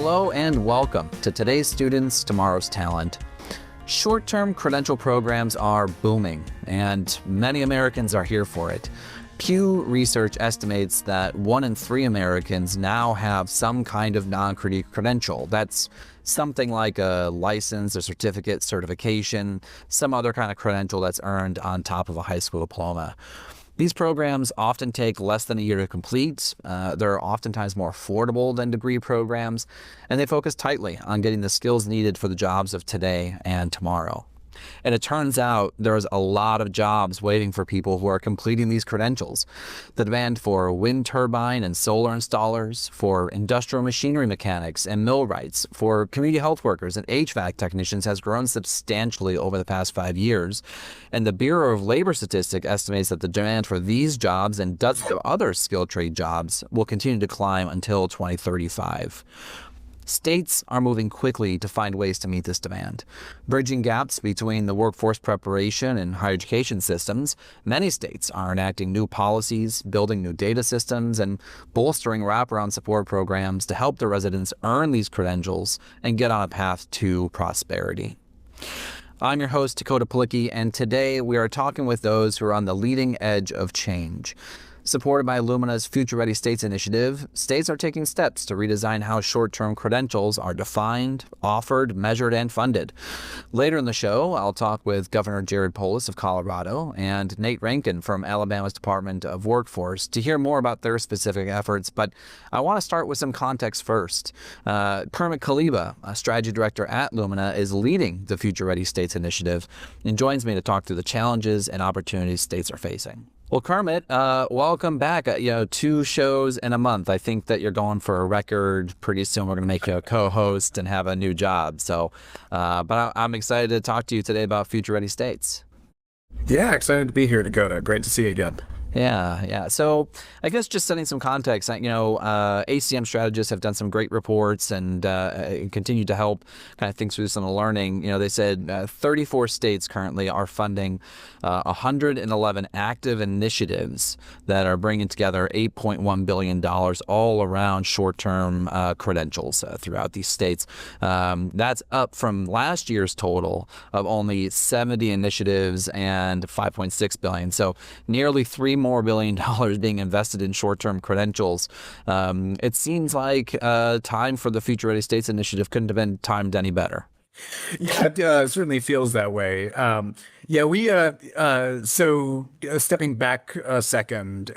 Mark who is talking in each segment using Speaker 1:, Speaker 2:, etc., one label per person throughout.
Speaker 1: Hello and welcome to Today's Students, Tomorrow's Talent. Short-term credential programs are booming, and many Americans are here for it. Pew Research estimates that 1 in 3 Americans now have some kind of non-credential. That's something like a license, a certificate, certification, some other kind of credential that's earned on top of a high school diploma. These programs often take less than a year to complete. They're oftentimes more affordable than degree programs, and they focus tightly on getting the skills needed for the jobs of today and tomorrow. And it turns out there's a lot of jobs waiting for people who are completing these credentials. The demand for wind turbine and solar installers, for industrial machinery mechanics and millwrights, for community health workers and HVAC technicians has grown substantially over the past 5 years. And the Bureau of Labor Statistics estimates that the demand for these jobs and dozens of other skilled trade jobs will continue to climb until 2035. States are moving quickly to find ways to meet this demand. Bridging gaps between the workforce preparation and higher education systems, many states are enacting new policies, building new data systems, and bolstering wraparound support programs to help the residents earn these credentials and get on a path to prosperity. I'm your host, Dakota Palicki, and today we are talking with those who are on the leading edge of change. Supported by Lumina's FutureReady States initiative, states are taking steps to redesign how short-term credentials are defined, offered, measured, and funded. Later in the show, I'll talk with Governor Jared Polis of Colorado and Nate Rankin from Alabama's Department of Workforce to hear more about their specific efforts, but I want to start with some context first. Kermit Kaleba, a strategy director at Lumina, is leading the FutureReady States initiative and joins me to talk through the challenges and opportunities states are facing. Well, Kermit, welcome back. 2 shows in a month. I think that you're going for a record. Pretty soon we're going to make you a co-host and have a new job. So, but I'm excited to talk to you today about FutureReady States.
Speaker 2: Yeah, excited to be here, Dakota. Great to see you again.
Speaker 1: Yeah. So I guess just setting some context, ACM strategists have done some great reports and continue to help kind of think through some of the learning. They said 34 states currently are funding 111 active initiatives that are bringing together $8.1 billion all around short-term credentials throughout these states. That's up from last year's total of only 70 initiatives and $5.6 billion. So nearly $3 billion being invested in short-term credentials. It seems like time for the FutureReady States initiative couldn't have been timed any better.
Speaker 2: Yeah, it certainly feels that way. Stepping back a second,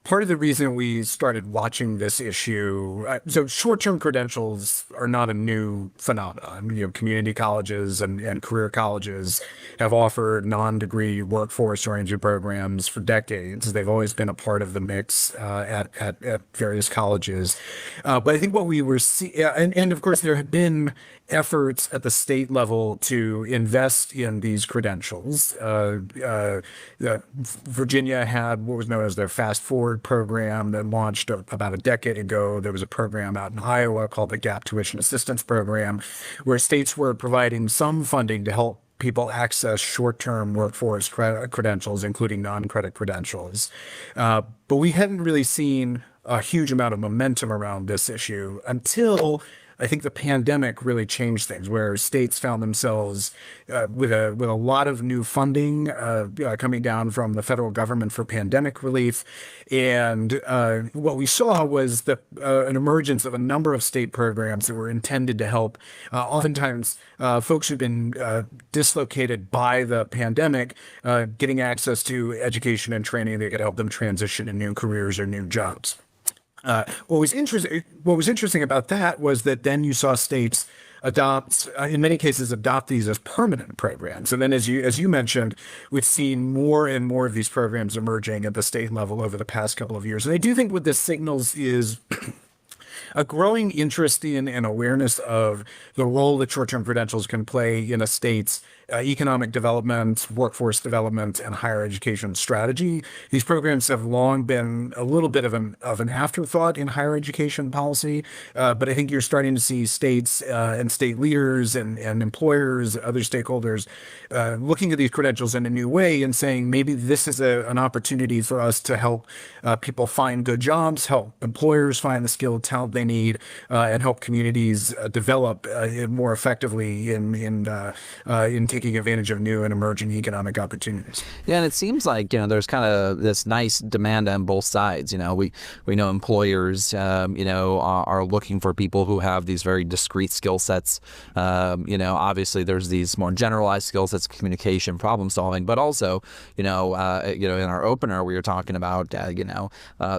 Speaker 2: part of the reason we started watching this issue, so short-term credentials are not a new phenomenon. Community colleges and career colleges have offered non-degree workforce-oriented programs for decades. They've always been a part of the mix at various colleges. But I think what we were seeing, and of course there have been efforts at the state level to invest in these credentials. Virginia had what was known as their Fast Forward program that launched about a decade ago. There was a program out in Iowa called the Gap Tuition Assistance Program, where states were providing some funding to help people access short-term workforce credentials, including non-credit credentials. But we hadn't really seen a huge amount of momentum around this issue until I think the pandemic really changed things, where states found themselves with a lot of new funding coming down from the federal government for pandemic relief. And what we saw was an emergence of a number of state programs that were intended to help oftentimes folks who've been dislocated by the pandemic getting access to education and training that could help them transition to new careers or new jobs. What was interesting about that was that then you saw states in many cases adopt these as permanent programs. And then as you mentioned, we've seen more and more of these programs emerging at the state level over the past couple of years. And I do think what this signals is a growing interest in and awareness of the role that short-term credentials can play in a state's economic development, workforce development, and higher education strategy. These programs have long been a little bit of an afterthought in higher education policy, but I think you're starting to see states and state leaders and employers, other stakeholders, looking at these credentials in a new way and saying maybe this is an opportunity for us to help people find good jobs, help employers find the skilled talent they need, and help communities develop more effectively in taking advantage of new and emerging economic opportunities.
Speaker 1: Yeah, and it seems like, there's kind of this nice demand on both sides. We know employers, are looking for people who have these very discrete skill sets. Obviously there's these more generalized skill sets, communication, problem solving, but also, in our opener, we were talking about,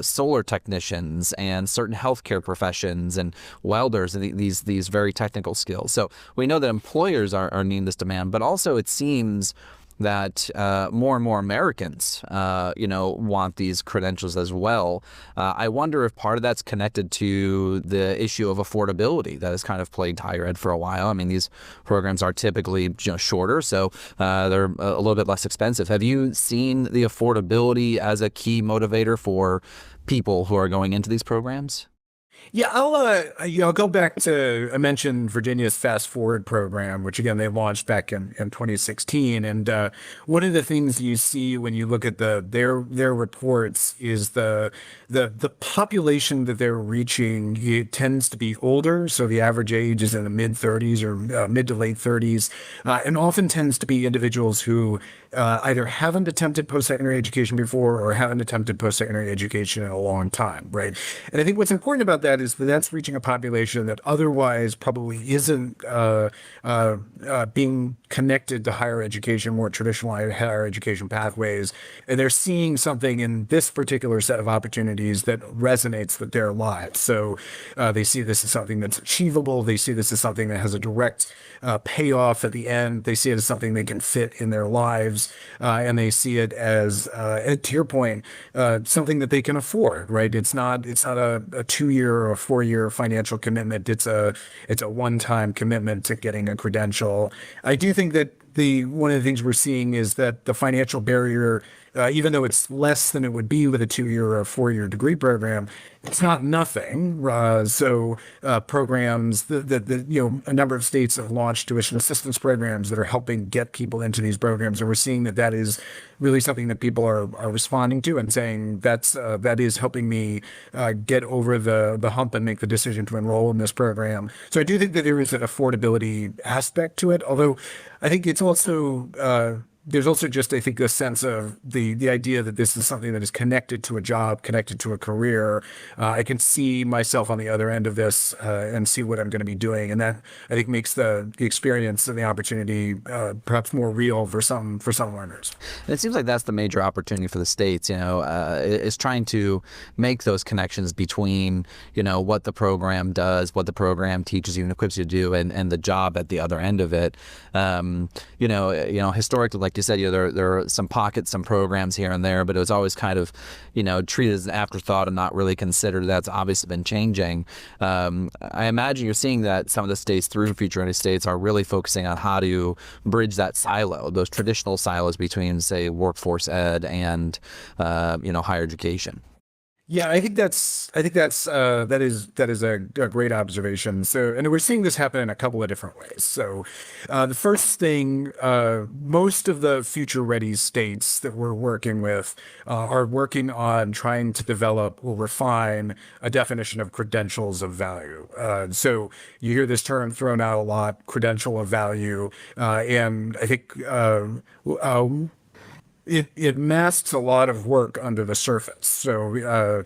Speaker 1: solar technicians and certain healthcare professions and welders and these very technical skills. So we know that employers are needing this demand, but also it seems that more and more Americans, want these credentials as well. I wonder if part of that's connected to the issue of affordability that has kind of plagued higher ed for a while. I mean, these programs are typically shorter, so they're a little bit less expensive. Have you seen the affordability as a key motivator for people who are going into these programs?
Speaker 2: Yeah, I'll go back to, I mentioned Virginia's Fast Forward program, which again they launched back in 2016. And one of the things you see when you look at their reports is the population that they're reaching, it tends to be older. So the average age is in the mid 30s or mid to late 30s, and often tends to be individuals who either haven't attempted post-secondary education before or haven't attempted post-secondary education in a long time, right? And I think what's important about that is that that's reaching a population that otherwise probably isn't being connected to higher education, more traditional higher education pathways. And they're seeing something in this particular set of opportunities that resonates with their lives. So they see this as something that's achievable. They see this as something that has a direct payoff at the end. They see it as something they can fit in their lives. And they see it as, to your point, something that they can afford, right? It's not a 2-year or a 4-year financial commitment. It's a one-time commitment to getting a credential. I do think that one of the things we're seeing is that the financial barrier, even though it's less than it would be with a 2-year or a 4-year degree program, it's not nothing. So programs a number of states have launched tuition assistance programs that are helping get people into these programs, and we're seeing that is really something that people are responding to and saying that is helping me get over the hump and make the decision to enroll in this program. So I do think that there is an affordability aspect to it, although I think it's also there's also just, I think, a sense of the idea that this is something that is connected to a job, connected to a career. I can see myself on the other end of this and see what I'm going to be doing. And that, I think, makes the experience and the opportunity perhaps more real for some learners.
Speaker 1: And it seems like that's the major opportunity for the states, is trying to make those connections between, what the program does, what the program teaches you and equips you to do, and the job at the other end of it. Historically, like you said, there are some pockets, some programs here and there, but it was always kind of, treated as an afterthought and not really considered. That's obviously been changing. I imagine you're seeing that some of the states through FutureReady States are really focusing on how to bridge that silo, those traditional silos between, say, workforce ed and, higher education.
Speaker 2: Yeah, I think that is a great observation. So, and we're seeing this happen in a couple of different ways. So, the first thing, most of the future-ready states that we're working with are working on trying to develop or refine a definition of credentials of value. So, you hear this term thrown out a lot, credential of value, and I think it masks a lot of work under the surface. So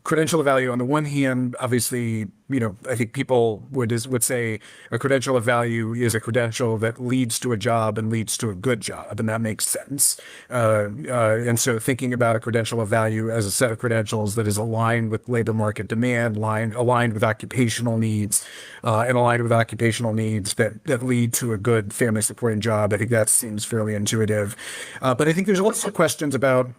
Speaker 2: credential of value, on the one hand, obviously, I think people would say a credential of value is a credential that leads to a job and leads to a good job, and that makes sense. And so thinking about a credential of value as a set of credentials that is aligned with labor market demand, aligned with occupational needs, and aligned with occupational needs that lead to a good family supporting job, I think that seems fairly intuitive. But I think there's also questions about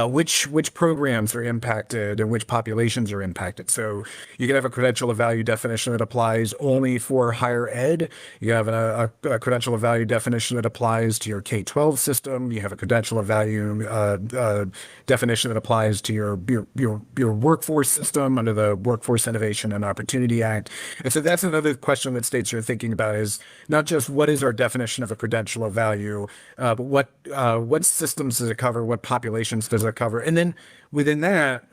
Speaker 2: which programs are impacted and which populations are impacted. So you can have a credential of value definition that applies only for higher ed. You have a credential of value definition that applies to your K-12 system. You have a credential of value definition that applies to your workforce system under the Workforce Innovation and Opportunity Act. And so that's another question that states are thinking about, is not just what is our definition of a credential of value, but what systems does it cover, what populations does it cover, and then within that,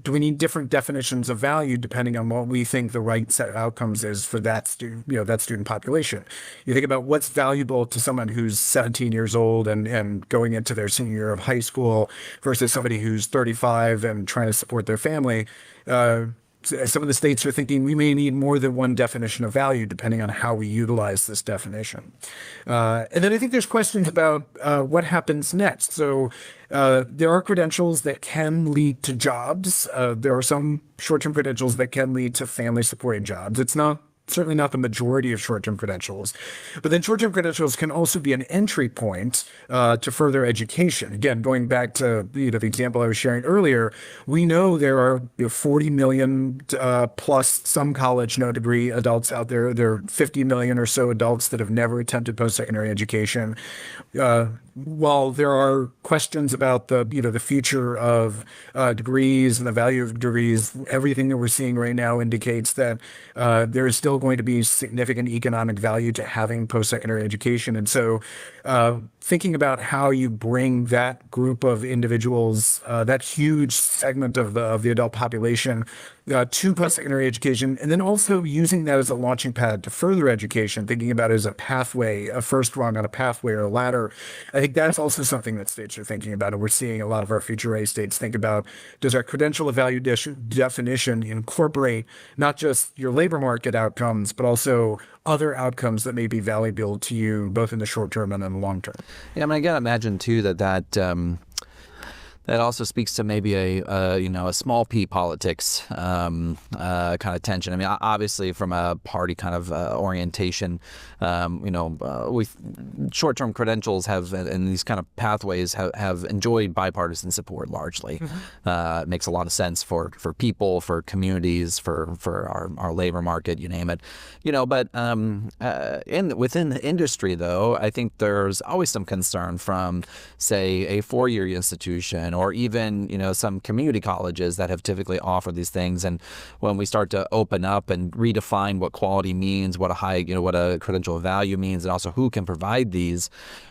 Speaker 2: do we need different definitions of value depending on what we think the right set of outcomes is for that student, that student population? You think about what's valuable to someone who's 17 years old and going into their senior year of high school versus somebody who's 35 and trying to support their family. Some of the states are thinking we may need more than one definition of value depending on how we utilize this definition. And then I think there's questions about what happens next. So there are credentials that can lead to jobs. There are some short-term credentials that can lead to family-supporting jobs. It's certainly not the majority of short-term credentials. But then short-term credentials can also be an entry point to further education. Again, going back to the example I was sharing earlier, we know there are 40 million plus some college no degree adults out there. There are 50 million or so adults that have never attempted post-secondary education. While there are questions about the future of degrees and the value of degrees, everything that we're seeing right now indicates that there is still going to be significant economic value to having post-secondary education. And so thinking about how you bring that group of individuals, that huge segment of the adult population, to post-secondary education, and then also using that as a launching pad to further education, thinking about it as a pathway, a first rung on a pathway or a ladder. I think that's also something that states are thinking about, and we're seeing a lot of our FutureReady states think about, does our credential of value definition incorporate not just your labor market outcomes, but also other outcomes that may be valuable to you, both in the short term and in the long term.
Speaker 1: Yeah, I mean, I gotta imagine too that also speaks to maybe a small p politics kind of tension. I mean, obviously from a party kind of orientation, we short-term credentials have, and these kind of pathways have enjoyed bipartisan support largely. Mm-hmm. It makes a lot of sense for people, for communities, for our labor market, you name it. But within the industry though, I think there's always some concern from, say, a four-year institution or even, some community colleges that have typically offered these things. And when we start to open up and redefine what quality means, what a credential of value means, and also who can provide these,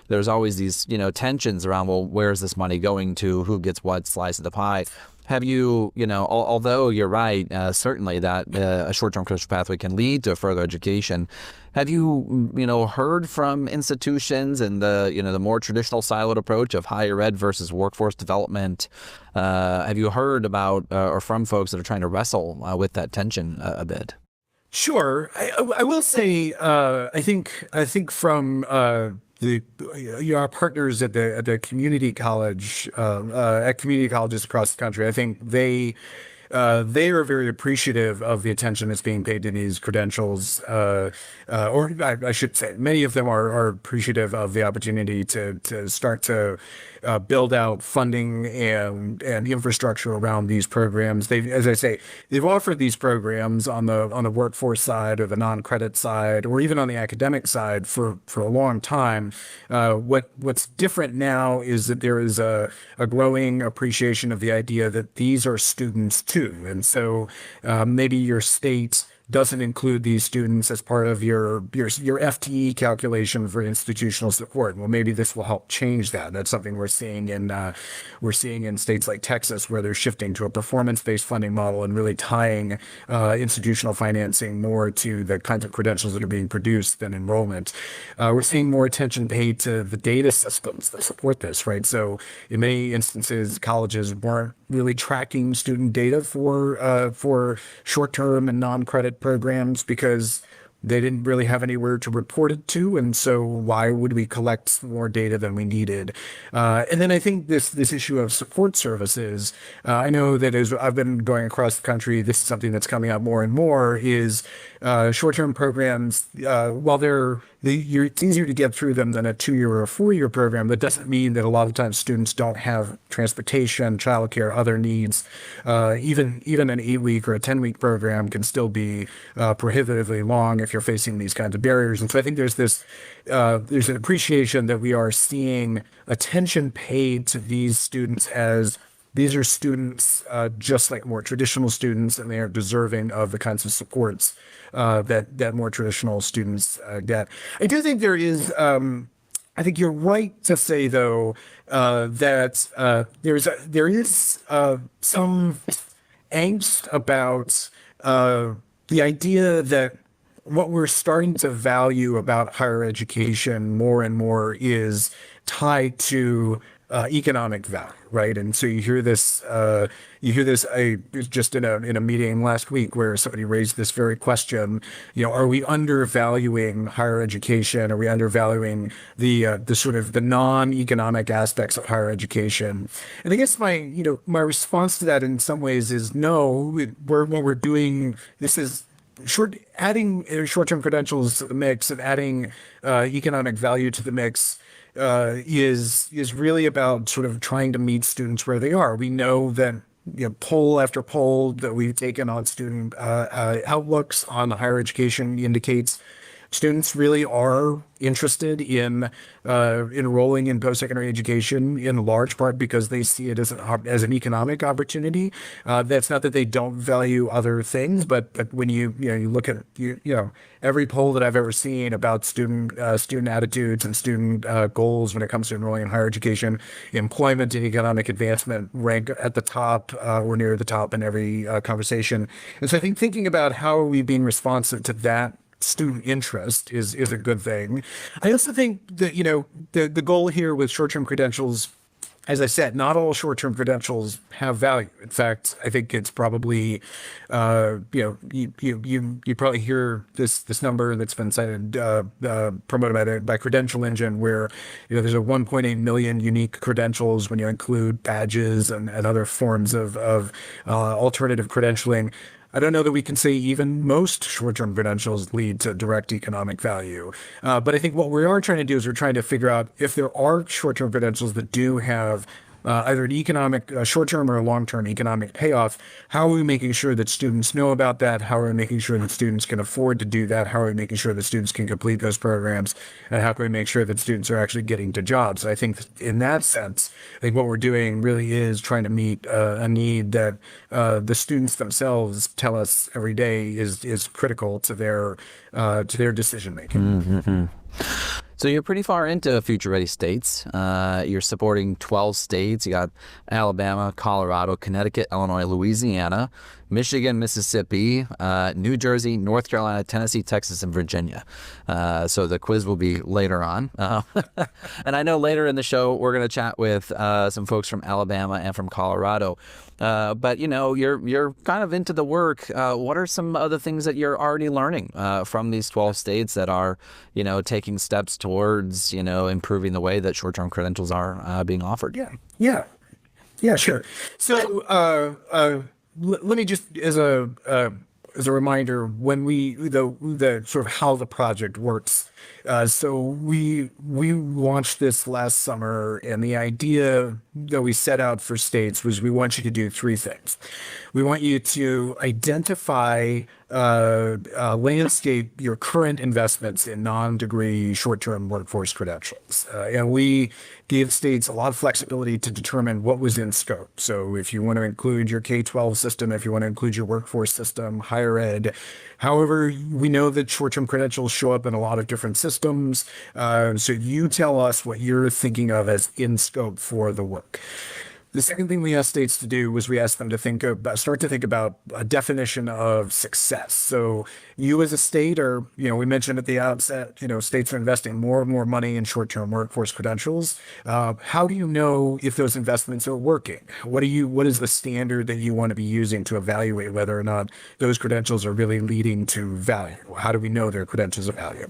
Speaker 1: there's always these, tensions around, well, where's this money going to? Who gets what slice of the pie? Have you, although you're right, certainly that a short-term credential pathway can lead to further education, have you, heard from institutions and the more traditional siloed approach of higher ed versus workforce development? Have you heard about or from folks that are trying to wrestle with that tension a bit?
Speaker 2: Sure. I will say, I think from our partners at the community college, at community colleges across the country, I think they are very appreciative of the attention that's being paid to these credentials, or I should say, many of them are appreciative of the opportunity to start to build out funding and infrastructure around these programs. As I say, they've offered these programs on the workforce side or the non-credit side, or even on the academic side for a long time. What's different now is that there is a growing appreciation of the idea that these are students too. And so maybe your state doesn't include these students as part of your FTE calculation for institutional support. Well, maybe this will help change that. That's something we're seeing in states like Texas, where they're shifting to a performance-based funding model and really tying institutional financing more to the kinds of credentials that are being produced than enrollment. We're seeing more attention paid to the data systems that support this, right? So in many instances, colleges weren't really tracking student data for short-term and non-credit programs because they didn't really have anywhere to report it to. And so why would we collect more data than we needed? And then I think this issue of support services, I know that as I've been going across the country, this is something that's coming up more and more, is short-term programs, while they're it's easier to get through them than a 2-year or a 4-year program. That doesn't mean that a lot of times students don't have transportation, childcare, other needs. Even an 8-week or a 10-week program can still be prohibitively long if you're facing these kinds of barriers. And so I think there's an appreciation that we are seeing attention paid to these students as these are students just like more traditional students, and they are deserving of the kinds of supports that more traditional students get. I do think there is. I think you're right to say, though, that there is some angst about the idea that what we're starting to value about higher education more and more is tied to economic value, right? And so you hear this. I was just in a meeting last week where somebody raised this very question. Are we undervaluing higher education? Are we undervaluing the sort of the non-economic aspects of higher education? And I guess my response to that in some ways is no. What we're doing, this is adding short-term credentials to the mix and adding economic value to the mix is really about sort of trying to meet students where they are. We know that poll after poll that we've taken on student outlooks on higher education indicates students really are interested in enrolling in post-secondary education in large part because they see it as an economic opportunity. That's not that they don't value other things, but when you look at every poll that I've ever seen about student attitudes and student goals when it comes to enrolling in higher education, employment and economic advancement rank at the top or near the top in every conversation. And so I think thinking about how are we being responsive to that student interest is a good thing. I also think that the goal here with short-term credentials, as I said, not all short-term credentials have value. In fact, I think it's probably you probably hear this number that's been cited promoted by Credential Engine, where there's a 1.8 million unique credentials when you include badges and other forms of alternative credentialing. I don't know that we can say even most short-term credentials lead to direct economic value. But I think what we are trying to do is we're trying to figure out if there are short-term credentials that do have either an economic, short-term or a long-term economic payoff. How are we making sure that students know about that? How are we making sure that students can afford to do that? How are we making sure that students can complete those programs? And how can we make sure that students are actually getting to jobs? I think in that sense, I think what we're doing really is trying to meet a need that the students themselves tell us every day is critical to their decision making.
Speaker 1: Mm-hmm. So you're pretty far into FutureReady States. You're supporting 12 states. You got Alabama, Colorado, Connecticut, Illinois, Louisiana, Michigan, Mississippi, New Jersey, North Carolina, Tennessee, Texas, and Virginia. So the quiz will be later on. And I know later in the show, we're going to chat with some folks from Alabama and from Colorado. But you're kind of into the work. What are some other things that you're already learning from these 12 states that are, taking steps towards, improving the way that short-term credentials are being offered?
Speaker 2: Yeah, sure. So let me just as a reminder, when the sort of how the project works. So we launched this last summer, and the idea that we set out for states was we want you to do 3 things. We want you to identify, landscape your current investments in non-degree short-term workforce credentials. And we gave states a lot of flexibility to determine what was in scope. So if you want to include your K-12 system, if you want to include your workforce system, higher ed, however, we know that short-term credentials show up in a lot of different systems. So you tell us what you're thinking of as in scope for the work. The second thing we asked states to do was we asked them to start to think about a definition of success. So you as a state are, we mentioned at the outset, states are investing more and more money in short-term workforce credentials. How do you know if those investments are working? What is the standard that you want to be using to evaluate whether or not those credentials are really leading to value? How do we know their credentials are value?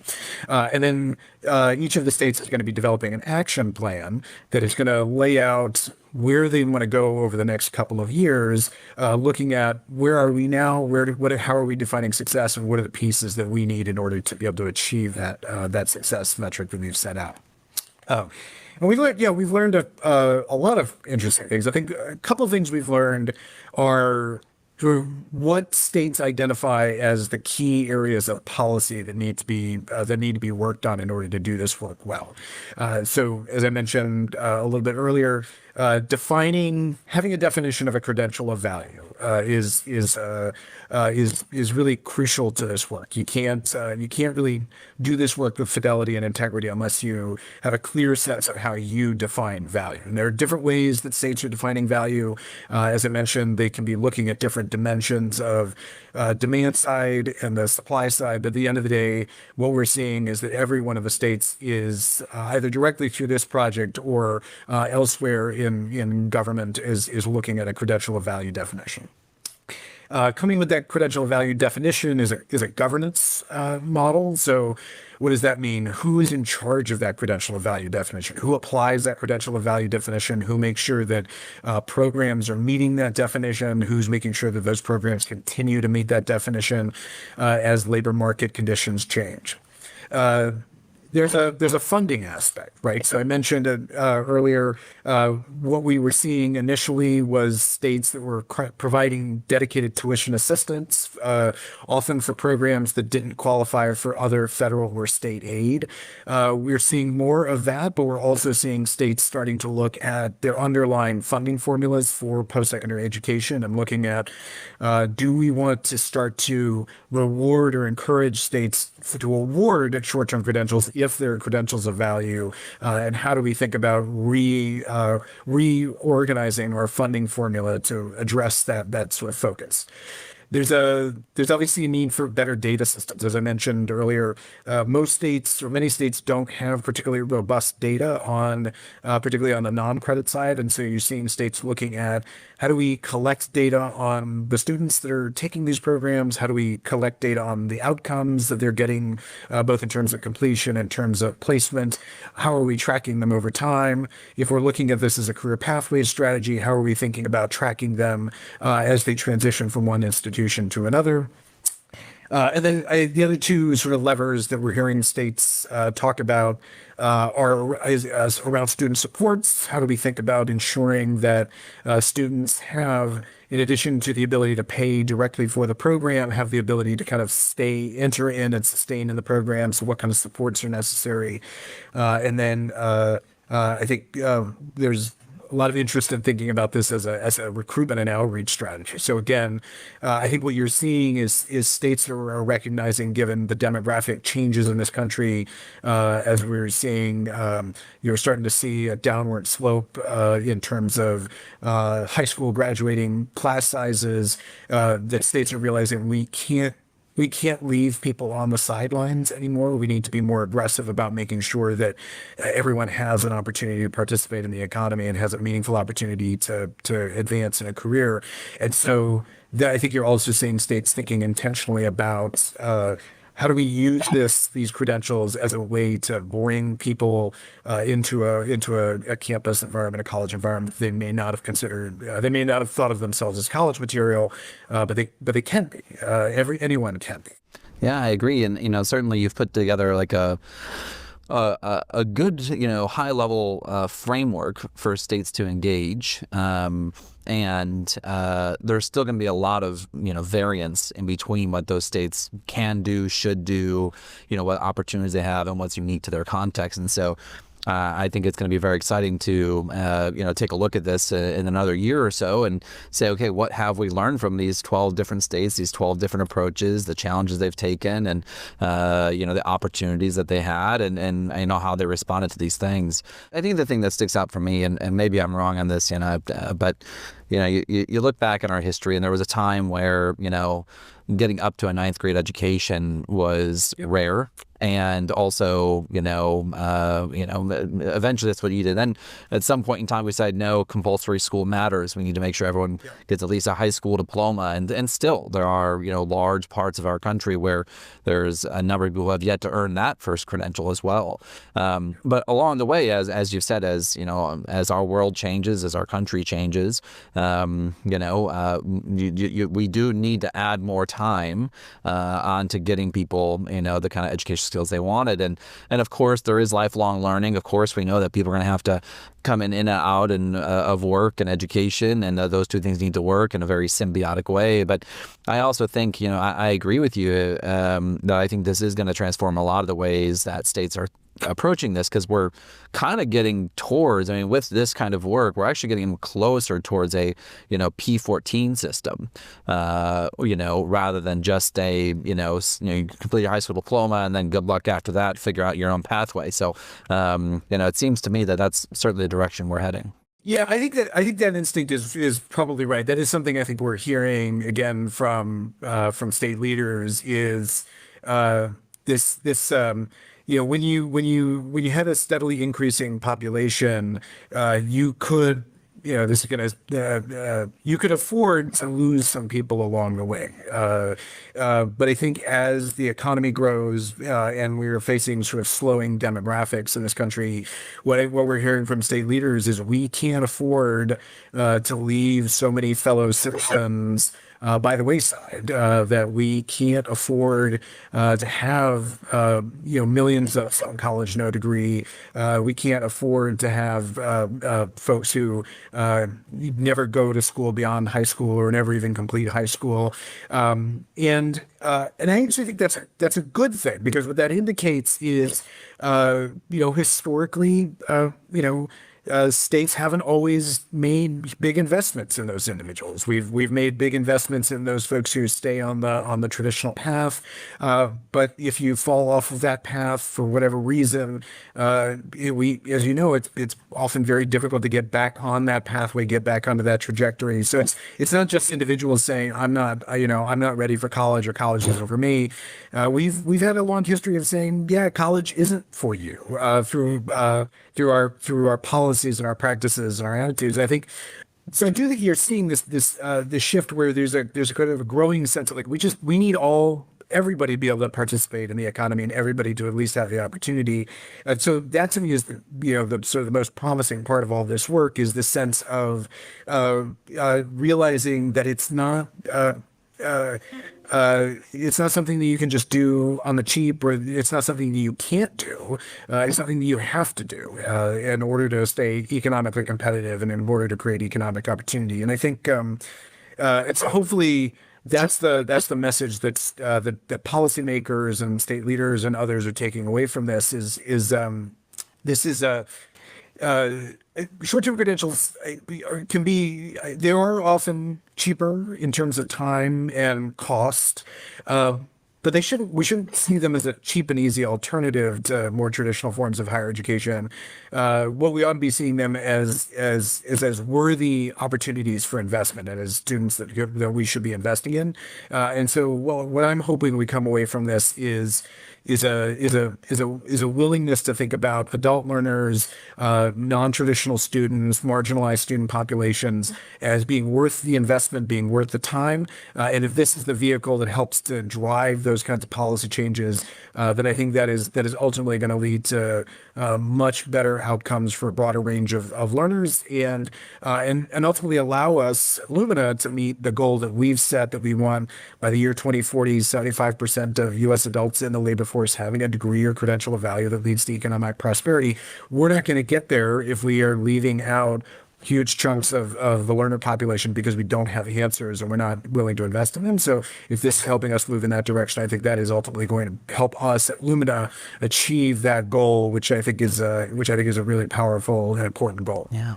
Speaker 2: And then each of the states is going to be developing an action plan that is going to lay out where they want to go over the next couple of years, looking at where are we now, how are we defining success, and what are the pieces that we need in order to be able to achieve that success metric that we've set out. And we've learned a lot of interesting things. I think a couple of things we've learned are what states identify as the key areas of policy that need to be worked on in order to do this work well. So, as I mentioned a little bit earlier, having a definition of a credential of value is really crucial to this work. You can't really do this work with fidelity and integrity unless you have a clear sense of how you define value. And there are different ways that states are defining value. As I mentioned, they can be looking at different dimensions of demand side and the supply side. But at the end of the day, what we're seeing is that every one of the states is either directly through this project or elsewhere in government is looking at a credential of value definition. Coming with that credential of value definition is a governance model. So what does that mean? Who is in charge of that credential of value definition? Who applies that credential of value definition? Who makes sure that programs are meeting that definition? Who's making sure that those programs continue to meet that definition as labor market conditions change? There's a funding aspect, right? So I mentioned earlier, what we were seeing initially was states that were providing dedicated tuition assistance, often for programs that didn't qualify for other federal or state aid. We're seeing more of that, but we're also seeing states starting to look at their underlying funding formulas for post-secondary education and looking at, do we want to start to reward or encourage states to award short-term credentials if they're credentials of value, and how do we think about reorganizing our funding formula to address that sort of focus? There's obviously a need for better data systems. As I mentioned earlier, most states or many states don't have particularly robust data particularly on the non-credit side. And so you're seeing states looking at how do we collect data on the students that are taking these programs? How do we collect data on the outcomes that they're getting, both in terms of completion and in terms of placement? How are we tracking them over time? If we're looking at this as a career pathways strategy, how are we thinking about tracking them as they transition from one institution to another? And then the other two sort of levers that we're hearing states talk about are around student supports. How do we think about ensuring that students have, in addition to the ability to pay directly for the program, have the ability to kind of enter in and sustain in the program? So what kind of supports are necessary? And then I think there's a lot of interest in thinking about this as a recruitment and outreach strategy. So again, I think what you're seeing is states that are recognizing, given the demographic changes in this country, as we're seeing, you're starting to see a downward slope in terms of high school graduating class sizes, that states are realizing we can't leave people on the sidelines anymore. We need to be more aggressive about making sure that everyone has an opportunity to participate in the economy and has a meaningful opportunity to advance in a career. And so I think you're also seeing states thinking intentionally about how do we use these credentials as a way to bring people into a campus environment, a college environment they may not have considered, they may not have thought of themselves as college material, but they can be. Anyone can be.
Speaker 1: Yeah, I agree, and certainly you've put together like a good high level framework for states to engage. And there's still going to be a lot of variance in between what those states can do, should do, what opportunities they have, and what's unique to their context. And so I think it's going to be very exciting to take a look at this in another year or so and say, okay, what have we learned from these 12 different states, these 12 different approaches, the challenges they've taken, and the opportunities that they had, and how they responded to these things. I think the thing that sticks out for me, and maybe I'm wrong on this, but you look back in our history, and there was a time where getting up to a ninth grade education was rare. And also, eventually that's what you did. Then at some point in time, we said, no, compulsory school matters. We need to make sure everyone gets at least a high school diploma. And still, there are, large parts of our country where there's a number of people who have yet to earn that first credential as well. But along the way, as you've said, as our world changes, as our country changes, we do need to add more time onto getting people, the kind of education skills they wanted. And of course, there is lifelong learning. Of course, we know that people are going to have to come in and out of work and education, and those two things need to work in a very symbiotic way. But I also think, I agree with you that I think this is going to transform a lot of the ways that states are approaching this, because we're kind of getting towards, with this kind of work, we're actually getting closer towards a, P14 system, rather than just a, you complete your high school diploma and then good luck after that, figure out your own pathway. So, it seems to me that that's certainly the direction we're heading.
Speaker 2: Yeah, I think that instinct is probably right. That is something I think we're hearing again from state leaders is this when you had a steadily increasing population, you could you could afford to lose some people along the way. But I think as the economy grows and we're facing sort of slowing demographics in this country, what we're hearing from state leaders is we can't afford to leave so many fellow citizens by the wayside, that we can't afford to have millions of college no degree. We can't afford to have folks who never go to school beyond high school or never even complete high school. And I actually think that's a good thing, because what that indicates is historically states haven't always made big investments in those individuals. We've made big investments in those folks who stay on the traditional path, but if you fall off of that path for whatever reason, as it's often very difficult to get back on that pathway, get back onto that trajectory. So it's not just individuals saying I'm not ready for college, or college isn't for me. We've had a long history of saying, yeah, college isn't for you through our policies and our practices and our attitudes. I do think you're seeing this shift where there's a kind of a growing sense of like we need everybody to be able to participate in the economy, and everybody to at least have the opportunity. So that to me is the sort of the most promising part of all this work, is the sense of realizing that it's not something that you can just do on the cheap, or it's not something that you can't do. It's something that you have to do in order to stay economically competitive and in order to create economic opportunity. And I think it's hopefully that's the message that policymakers and state leaders and others are taking away from this. Short-term credentials they are often cheaper in terms of time and cost, but we shouldn't see them as a cheap and easy alternative to more traditional forms of higher education. What we ought to be seeing them as worthy opportunities for investment, and as students that we should be investing in. And so, what I'm hoping we come away from this is a willingness to think about adult learners, non-traditional students, marginalized student populations as being worth the investment, being worth the time. And if this is the vehicle that helps to drive those kinds of policy changes, then I think that is ultimately going to lead to much better outcomes for a broader range of learners, and ultimately allow us, Lumina, to meet the goal that we've set, that we want by the year 2040, 75% of U.S. adults in the labor force having a degree or credential of value that leads to economic prosperity. We're not going to get there if we are leaving out huge chunks of the learner population because we don't have the answers and we're not willing to invest in them. So if this is helping us move in that direction, I think that is ultimately going to help us at Lumina achieve that goal, which I think is a really powerful and important goal.
Speaker 1: Yeah.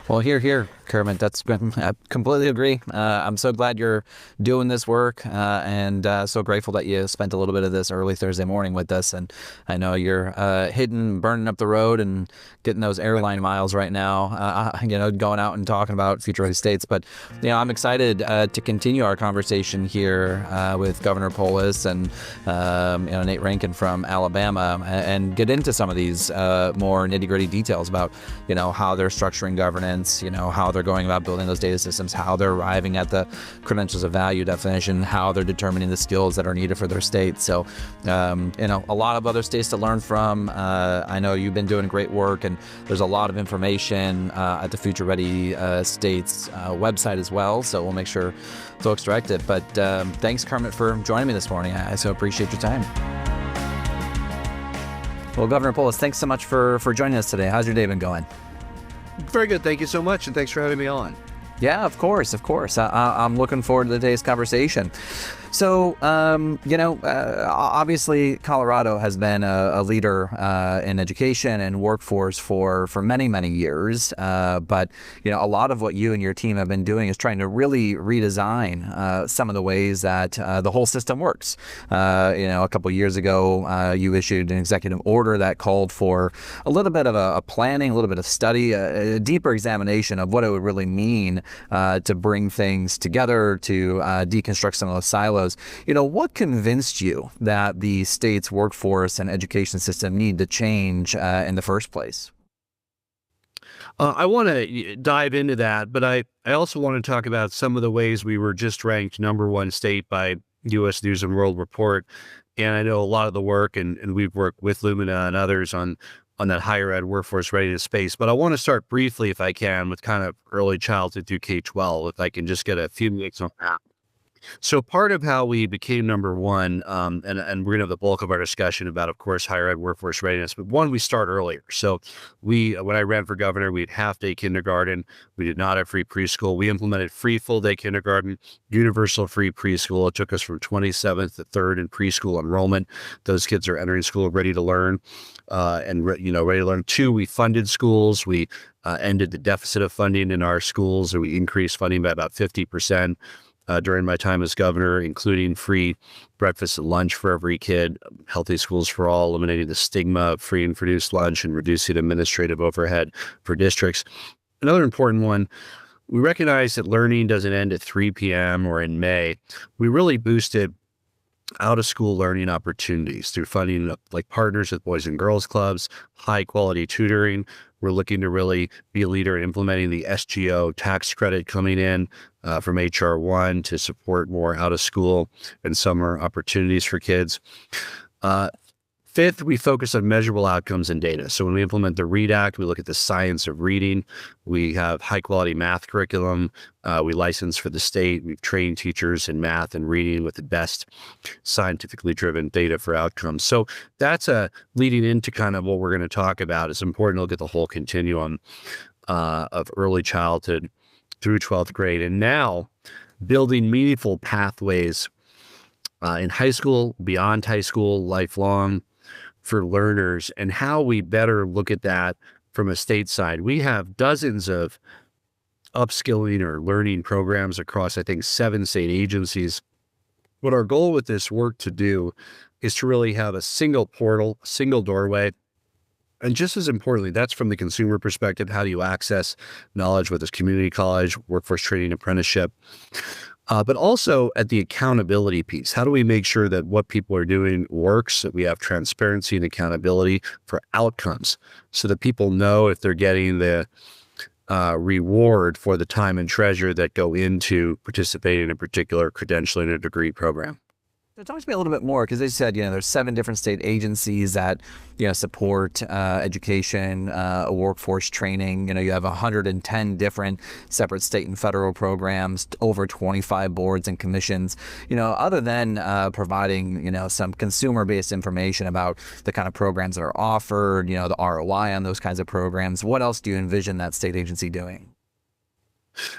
Speaker 1: Well, here. Kermit, I completely agree. I'm so glad you're doing this work, and so grateful that you spent a little bit of this early Thursday morning with us. And I know you're burning up the road and getting those airline miles right now, going out and talking about FutureReady States. But, I'm excited to continue our conversation here with Governor Polis and, Nate Rankin from Alabama, and get into some of these more nitty-gritty details about, how they're structuring governance, how they're going about building those data systems, how they're arriving at the credentials of value definition, how they're determining the skills that are needed for their state. So, a lot of other states to learn from. I know you've been doing great work, and there's a lot of information at the FutureReady States website as well. So we'll make sure folks direct it. But thanks, Kermit, for joining me this morning. I so appreciate your time. Well, Governor Polis, thanks so much for joining us today. How's your day been going?
Speaker 3: Very good. Thank you so much, and thanks for having me on.
Speaker 1: Yeah, of course. I'm looking forward to today's conversation. So, obviously, Colorado has been a leader in education and workforce for many, many years. But, a lot of what you and your team have been doing is trying to really redesign some of the ways that the whole system works. A couple of years ago, you issued an executive order that called for a little bit of a planning, a little bit of study, a deeper examination of what it would really mean to bring things together, to deconstruct some of those silos. What convinced you that the state's workforce and education system need to change in the first place?
Speaker 3: I want to dive into that, but I also want to talk about some of the ways we were just ranked #1 state by U.S. News and World Report. And I know a lot of the work, and we've worked with Lumina and others on that higher ed workforce readiness space. But I want to start briefly, if I can, with kind of early childhood through K-12, if I can just get a few minutes on that. So part of how we became #1, and we're going to have the bulk of our discussion about, of course, higher ed workforce readiness, but one, we start earlier. So when I ran for governor, we had half-day kindergarten. We did not have free preschool. We implemented free full-day kindergarten, universal free preschool. It took us from 27th to 3rd in preschool enrollment. Those kids are entering school ready to learn, ready to learn. 2, we funded schools. We ended the deficit of funding in our schools, or we increased funding by about 50%. During my time as governor, including free breakfast and lunch for every kid, healthy schools for all, eliminating the stigma of free and reduced lunch, and reducing administrative overhead for districts. Another important one, we recognize that learning doesn't end at 3 p.m. or in May. We really boosted out-of-school learning opportunities through funding like partners with Boys and Girls Clubs, high-quality tutoring. We're looking to really be a leader in implementing the SGO tax credit coming in from H.R. 1 to support more out-of-school and summer opportunities for kids. 5th, we focus on measurable outcomes and data. So when we implement the READ Act, we look at the science of reading. We have high-quality math curriculum. We license for the state. We've trained teachers in math and reading with the best scientifically driven data for outcomes. So that's leading into kind of what we're going to talk about. It's important to look at the whole continuum of early childhood through 12th grade. And now building meaningful pathways in high school, beyond high school, lifelong, for learners, and how we better look at that from a state side. We have dozens of upskilling or learning programs across, I think, 7 state agencies. What our goal with this work to do is to really have a single portal, single doorway. And just as importantly, that's from the consumer perspective. How do you access knowledge, whether it's community college, workforce training, apprenticeship? But also at the accountability piece. How do we make sure that what people are doing works, that we have transparency and accountability for outcomes so that people know if they're getting the reward for the time and treasure that go into participating in a particular credentialing or degree program?
Speaker 1: So talk to me a little bit more, because they said, there's 7 different state agencies that, support education, workforce training. You have 110 different separate state and federal programs, over 25 boards and commissions. Other than providing, some consumer-based information about the kind of programs that are offered, the ROI on those kinds of programs, what else do you envision that state agency doing?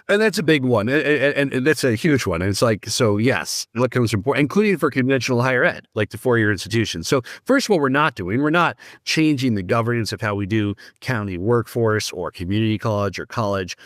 Speaker 3: And that's a big one, and that's a huge one. And it's like, so yes, what comes from, including for conventional higher ed, like the 4-year institutions. So first, what we're not doing, we're not changing the governance of how we do county workforce or community college or college.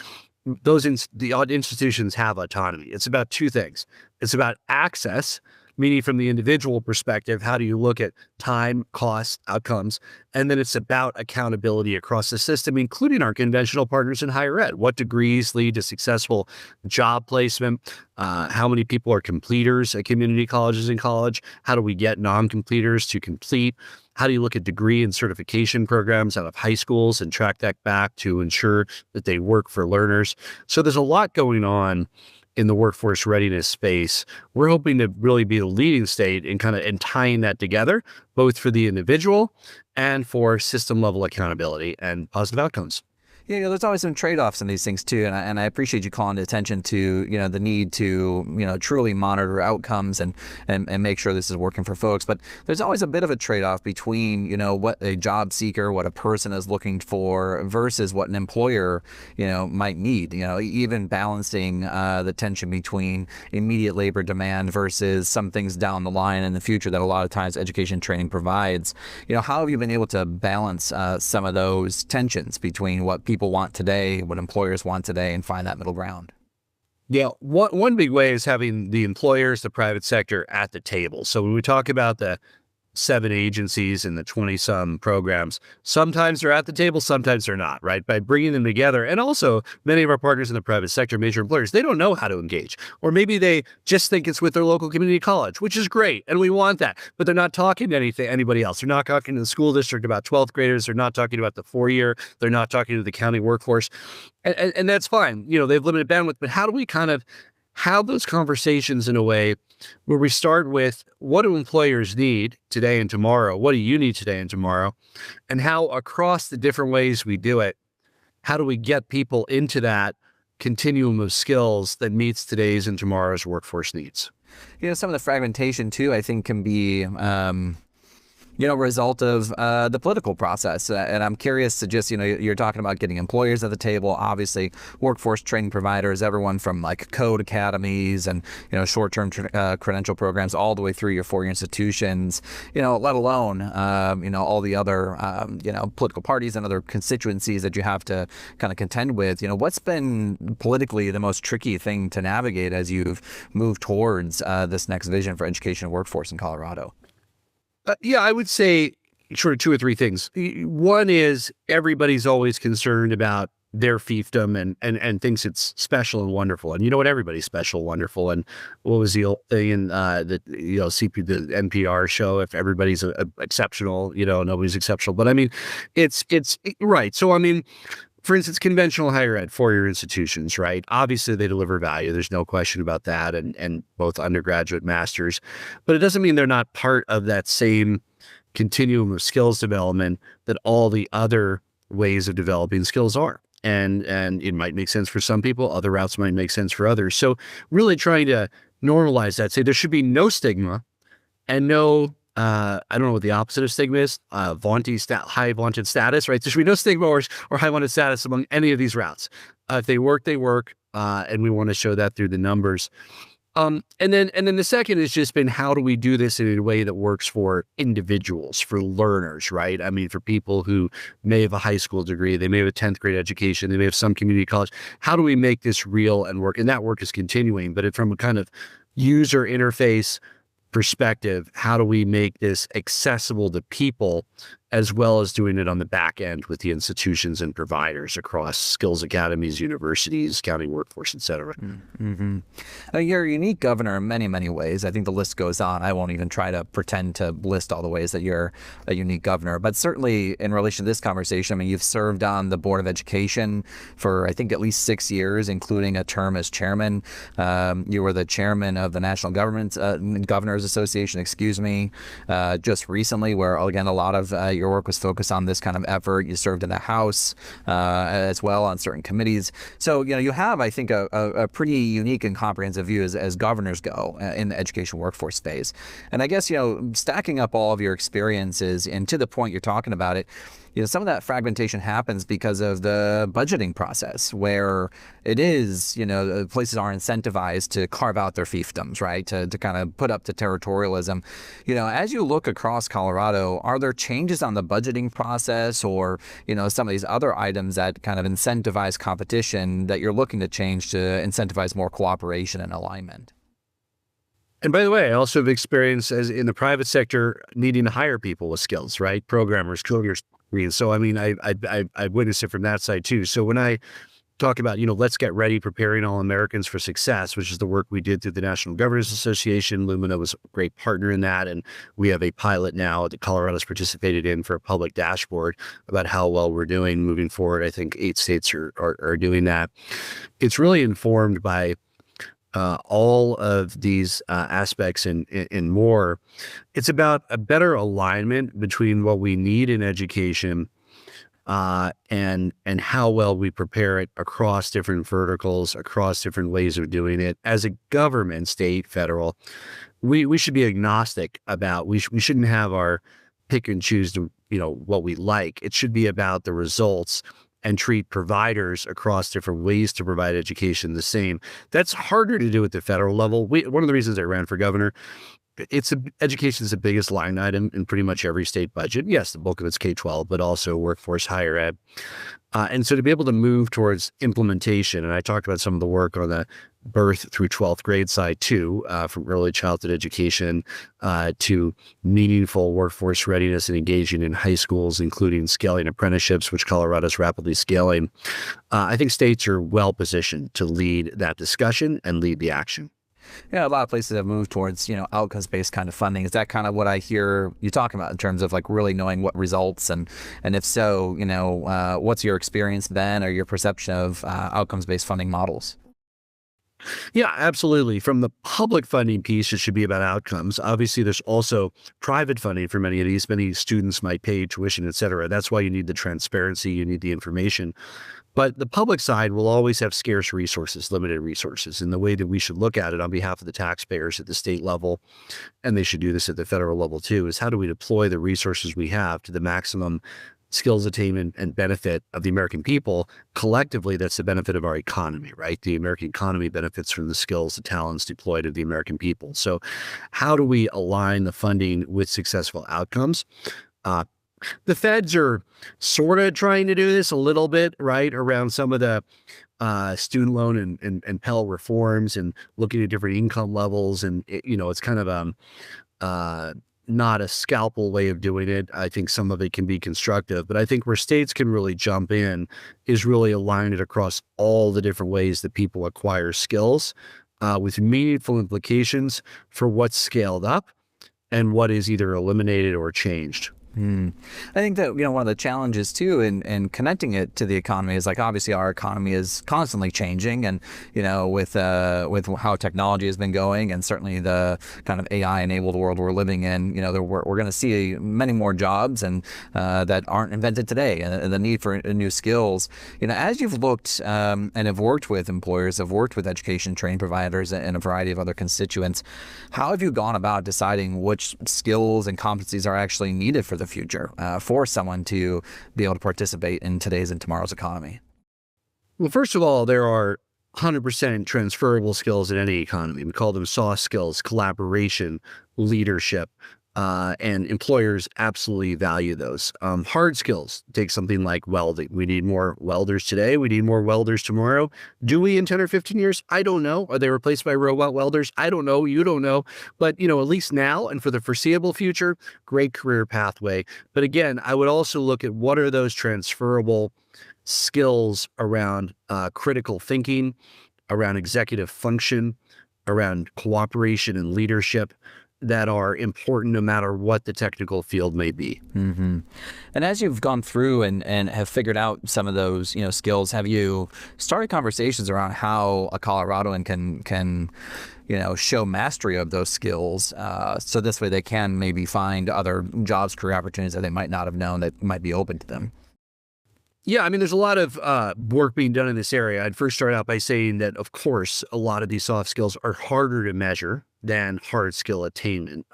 Speaker 3: the institutions have autonomy. It's about two things. It's about access, meaning from the individual perspective, how do you look at time, cost, outcomes? And then it's about accountability across the system, including our conventional partners in higher ed. What degrees lead to successful job placement? How many people are completers at community colleges and college? How do we get non-completers to complete? How do you look at degree and certification programs out of high schools and track that back to ensure that they work for learners? So there's a lot going on in the workforce readiness space. We're hoping to really be the leading state in tying that together, both for the individual and for system level accountability and positive outcomes.
Speaker 1: Yeah, there's always some trade-offs in these things too, and I appreciate you calling attention to the need to truly monitor outcomes and make sure this is working for folks. But there's always a bit of a trade-off between what a job seeker, what a person is looking for, versus what an employer might need. Even balancing the tension between immediate labor demand versus some things down the line in the future that a lot of times education training provides. How have you been able to balance some of those tensions between what people want today, what employers want today, and find that middle ground?
Speaker 3: Yeah, one big way is having the employers, the private sector at the table. So when we talk about the 7 agencies and the 20-some programs, sometimes they're at the table, sometimes they're not, right? By bringing them together. And also, many of our partners in the private sector, major employers, they don't know how to engage. Or maybe they just think it's with their local community college, which is great, and we want that. But they're not talking to anybody else. They're not talking to the school district about 12th graders. They're not talking about the 4-year. They're not talking to the county workforce. And that's fine. They've limited bandwidth. But how do we have those conversations in a way where we start with, what do employers need today and tomorrow? What do you need today and tomorrow? And how, across the different ways we do it, how do we get people into that continuum of skills that meets today's and tomorrow's workforce needs?
Speaker 1: Some of the fragmentation too, I think, can be result of the political process. And I'm curious to just, you're talking about getting employers at the table, obviously workforce training providers, everyone from like code academies and, short-term credential programs all the way through your 4-year institutions, let alone, all the other, political parties and other constituencies that you have to kind of contend with. What's been politically the most tricky thing to navigate as you've moved towards this next vision for education and workforce in Colorado?
Speaker 3: I would say sort of 2 or 3 things. One is everybody's always concerned about their fiefdom and thinks it's special and wonderful. And everybody's special, wonderful. And what was the old thing in the NPR show? If everybody's exceptional, nobody's exceptional. But I mean, it's right. So I mean, for instance, conventional higher ed, 4-year institutions, right? Obviously, they deliver value. There's no question about that, and both undergraduate, masters. But it doesn't mean they're not part of that same continuum of skills development that all the other ways of developing skills are. And it might make sense for some people. Other routes might make sense for others. So really trying to normalize that, say there should be no stigma and no I don't know what the opposite of stigma is, high vaunted status, right? There should be no stigma or high vaunted status among any of these routes. If they work, they work, and we want to show that through the numbers. And then the second has just been, how do we do this in a way that works for individuals, for learners, right? I mean, for people who may have a high school degree, they may have a 10th grade education, they may have some community college. How do we make this real and work? And that work is continuing, but from a kind of user interface perspective, how do we make this accessible to people, as well as doing it on the back end with the institutions and providers across skills academies, universities, county workforce, et cetera.
Speaker 1: Mm-hmm. You're a unique governor in many, many ways. I think the list goes on. I won't even try to pretend to list all the ways that you're a unique governor, but certainly in relation to this conversation, I mean, you've served on the Board of Education for, I think, at least 6 years, including a term as chairman. You were the chairman of the National Governors Association, just recently, where, again, a lot of your work was focused on this kind of effort. You served in the House as well on certain committees. So, you have, I think, a pretty unique and comprehensive view as governors go in the education workforce space. And I guess, stacking up all of your experiences, and to the point you're talking about it, some of that fragmentation happens because of the budgeting process, where it is, places are incentivized to carve out their fiefdoms, right? To kind of put up to territorialism. As you look across Colorado, are there changes on the budgeting process or, some of these other items that kind of incentivize competition that you're looking to change to incentivize more cooperation and alignment?
Speaker 3: And by the way, I also have experience as in the private sector needing to hire people with skills, right? Programmers, coders. So, I mean, I witnessed it from that side too. So when I talk about, let's get ready, preparing all Americans for success, which is the work we did through the National Governors Association. Lumina was a great partner in that. And we have a pilot now that Colorado's participated in for a public dashboard about how well we're doing moving forward. I think 8 states are doing that. It's really informed by all of these aspects and more. It's about a better alignment between what we need in education and how well we prepare it across different verticals, across different ways of doing it. As a government, state, federal, we should be agnostic about, we shouldn't have our pick and choose to, what we like. It should be about the results and treat providers across different ways to provide education the same. That's harder to do at the federal level. One of the reasons I ran for governor, education is the biggest line item in pretty much every state budget. Yes, the bulk of it's K-12, but also workforce higher ed. And so to be able to move towards implementation, and I talked about some of the work on the birth through 12th grade side too, from early childhood education to meaningful workforce readiness and engaging in high schools, including scaling apprenticeships, which Colorado's rapidly scaling. I think states are well positioned to lead that discussion and lead the action.
Speaker 1: Yeah, a lot of places have moved towards, outcomes-based kind of funding. Is that kind of what I hear you talking about in terms of like really knowing what results? And if so, what's your experience then or your perception of outcomes-based funding models?
Speaker 3: Yeah, absolutely. From the public funding piece, it should be about outcomes. Obviously, there's also private funding for many of these. Many students might pay tuition, et cetera. That's why you need the transparency, you need the information. But the public side will always have scarce resources, limited resources. And the way that we should look at it on behalf of the taxpayers at the state level, and they should do this at the federal level too, is how do we deploy the resources we have to the maximum skills attainment and benefit of the American people? Collectively, that's the benefit of our economy, right? The American economy benefits from the skills, the talents deployed of the American people. So how do we align the funding with successful outcomes? The feds are sort of trying to do this a little bit, right, around some of the student loan and Pell reforms and looking at different income levels. And, it's kind of not a scalpel way of doing it. I think some of it can be constructive, but I think where states can really jump in is really align it across all the different ways that people acquire skills with meaningful implications for what's scaled up and what is either eliminated or changed.
Speaker 1: I think that, one of the challenges too in connecting it to the economy is like, obviously our economy is constantly changing and, with how technology has been going and certainly the kind of AI enabled world we're living in, we're going to see many more jobs and that aren't invented today and the need for new skills. As you've looked and have worked with employers, have worked with education training providers and a variety of other constituents, how have you gone about deciding which skills and competencies are actually needed for the future for someone to be able to participate in today's and tomorrow's economy?
Speaker 3: Well, first of all, there are 100% transferable skills in any economy. We call them soft skills, collaboration, leadership, and employers absolutely value those. Hard skills, take something like welding. We need more welders today. We need more welders tomorrow. Do we in 10 or 15 years? I don't know. Are they replaced by robot welders? I don't know. You don't know. But, at least now and for the foreseeable future, great career pathway. But again, I would also look at what are those transferable skills around critical thinking, around executive function, around cooperation and leadership that are important no matter what the technical field may be.
Speaker 1: Mm-hmm. And as you've gone through and have figured out some of those skills, have you started conversations around how a Coloradoan can show mastery of those skills so this way they can maybe find other jobs, career opportunities that they might not have known that might be open to them?
Speaker 3: Yeah, I mean, there's a lot of work being done in this area. I'd first start out by saying that, of course, a lot of these soft skills are harder to measure than hard skill attainment.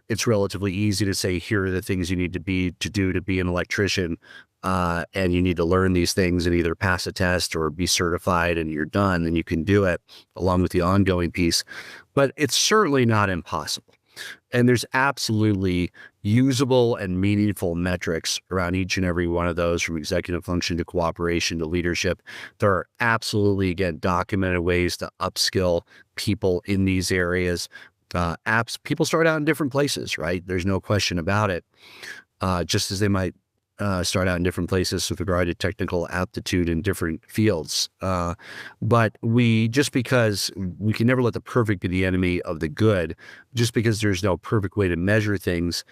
Speaker 3: It's relatively easy to say, here are the things you need to do to be an electrician. And you need to learn these things and either pass a test or be certified, and you're done and you can do it along with the ongoing piece. But it's certainly not impossible. And there's absolutely usable and meaningful metrics around each and every one of those, from executive function to cooperation to leadership. There are absolutely, again, documented ways to upskill people in these areas. People start out in different places, right? There's no question about it. Just as they might start out in different places with regard to technical aptitude in different fields. But just because we can never let the perfect be the enemy of the good, just because there's no perfect way to measure things,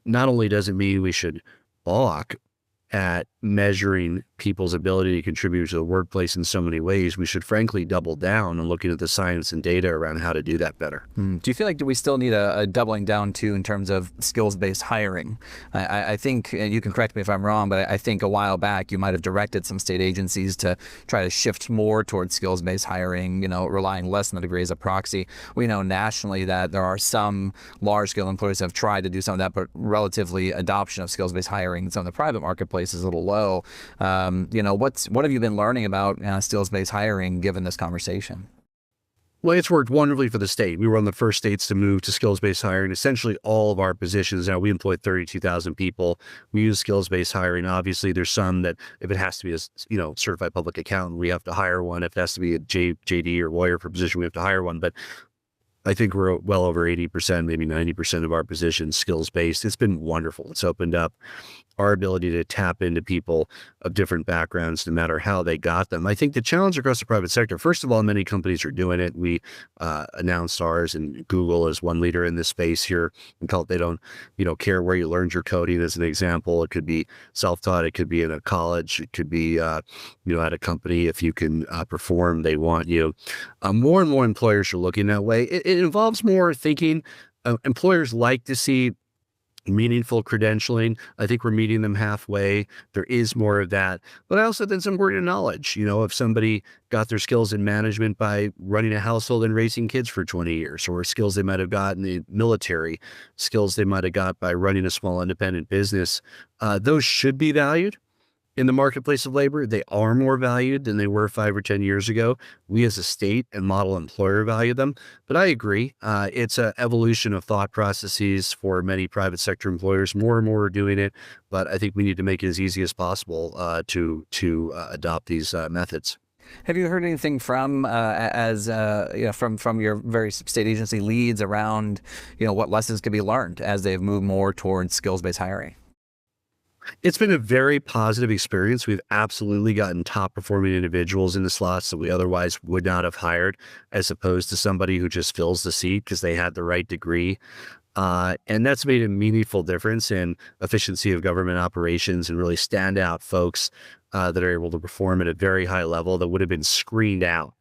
Speaker 3: not only does it mean we should balk at measuring people's ability to contribute to the workplace in so many ways, we should frankly double down on looking at the science and data around how to do that better.
Speaker 1: Do you feel like we still need a doubling down too in terms of skills-based hiring? I think, and you can correct me if I'm wrong, but I think a while back you might have directed some state agencies to try to shift more towards skills-based hiring, relying less on the degree as a proxy. We know nationally that there are some large-scale employers that have tried to do some of that, but relatively adoption of skills-based hiring in some of the private marketplace is a little low. What have you been learning about skills-based hiring given this conversation?
Speaker 3: Well, it's worked wonderfully for the state. We were one of the first states to move to skills-based hiring. Essentially, all of our positions now, we employ 32,000 people. We use skills-based hiring. Obviously, there's some that if it has to be a certified public accountant, we have to hire one. If it has to be a JD or lawyer for position, we have to hire one. But I think we're well over 80%, maybe 90% of our positions skills-based. It's been wonderful. It's opened up our ability to tap into people of different backgrounds, no matter how they got them. I think the challenge across the private sector, first of all, many companies are doing it. We announced ours, and Google is one leader in this space here. And they don't, care where you learned your coding as an example. It could be self-taught. It could be in a college. It could be, at a company. If you can perform, they want you. More and more employers are looking that way. It involves more thinking. Employers like to see meaningful credentialing. I think we're meeting them halfway. There is more of that. But I also think some word of knowledge. If somebody got their skills in management by running a household and raising kids for 20 years, or skills they might have got in the military, skills they might have got by running a small independent business, those should be valued. In the marketplace of labor, they are more valued than they were 5 or 10 years ago. We as a state and model employer value them. But I agree. It's an evolution of thought processes for many private sector employers. More and more are doing it. But I think we need to make it as easy as possible to adopt these methods.
Speaker 1: Have you heard anything from from your various state agency leads around what lessons could be learned as they've moved more towards skills-based hiring?
Speaker 3: It's been a very positive experience. We've absolutely gotten top performing individuals in the slots that we otherwise would not have hired, as opposed to somebody who just fills the seat because they had the right degree. And that's made a meaningful difference in efficiency of government operations and really standout folks that are able to perform at a very high level that would have been screened out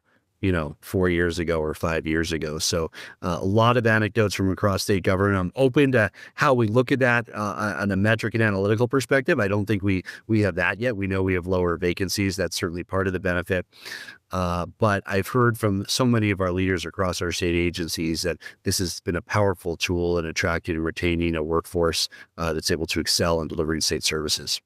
Speaker 3: 4 years ago or 5 years ago. So a lot of anecdotes from across state government. I'm open to how we look at that on a metric and analytical perspective. I don't think we have that yet. We know we have lower vacancies. That's certainly part of the benefit. But I've heard from so many of our leaders across our state agencies that this has been a powerful tool in attracting and retaining a workforce that's able to excel in delivering state services.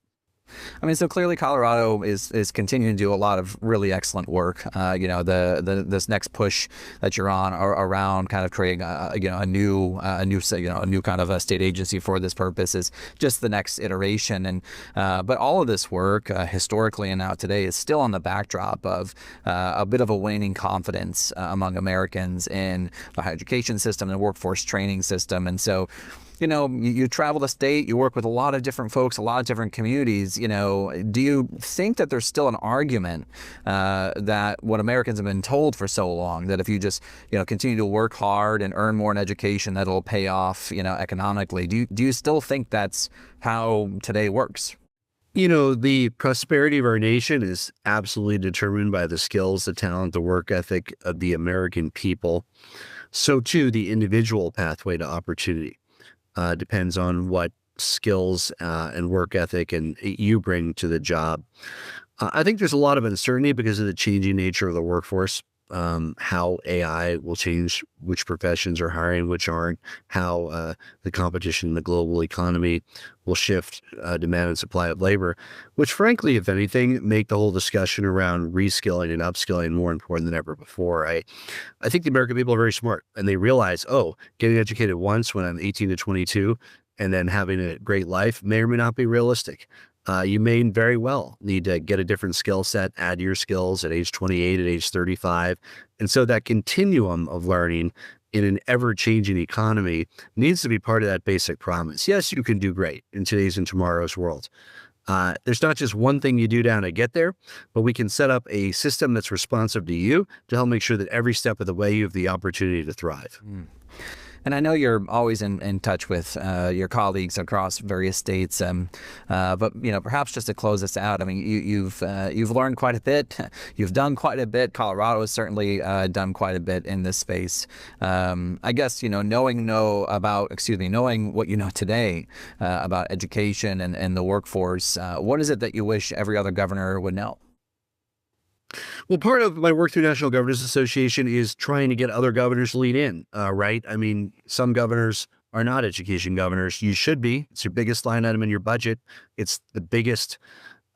Speaker 1: So clearly Colorado is continuing to do a lot of really excellent work. This next push that you're on around kind of creating a new kind of a state agency for this purpose is just the next iteration. And but all of this work historically and now today is still on the backdrop of a bit of a waning confidence among Americans in the higher education system and the workforce training system. And so you travel the state, you work with a lot of different folks, a lot of different communities. Do you think that there's still an argument that what Americans have been told for so long, that if you just, continue to work hard and earn more in education, that it'll pay off, economically? Do you still think that's how today works?
Speaker 3: The prosperity of our nation is absolutely determined by the skills, the talent, the work ethic of the American people. So too, the individual pathway to opportunity depends on what skills and work ethic and you bring to the job. I think there's a lot of uncertainty because of the changing nature of the workforce. how AI will change which professions are hiring, which aren't, how the competition in the global economy will shift demand and supply of labor, which frankly, if anything, make the whole discussion around reskilling and upskilling more important than ever before. I think the American people are very smart, and they realize, oh, getting educated once when I'm 18 to 22 and then having a great life may or may not be realistic. You may very well need to get a different skill set, add your skills at age 28, at age 35. And so that continuum of learning in an ever-changing economy needs to be part of that basic promise. Yes, you can do great in today's and tomorrow's world. There's not just one thing you do down to get there, but we can set up a system that's responsive to you to help make sure that every step of the way you have the opportunity to thrive.
Speaker 1: And I know you're always in touch with your colleagues across various states, but perhaps just to close this out, I mean, you've learned quite a bit, you've done quite a bit. Colorado has certainly done quite a bit in this space. I guess knowing what you know today about education and the workforce. What is it that you wish every other governor would know?
Speaker 3: Well, part of my work through National Governors Association is trying to get other governors to lean in, right? I mean, some governors are not education governors. You should be. It's your biggest line item in your budget. It's the biggest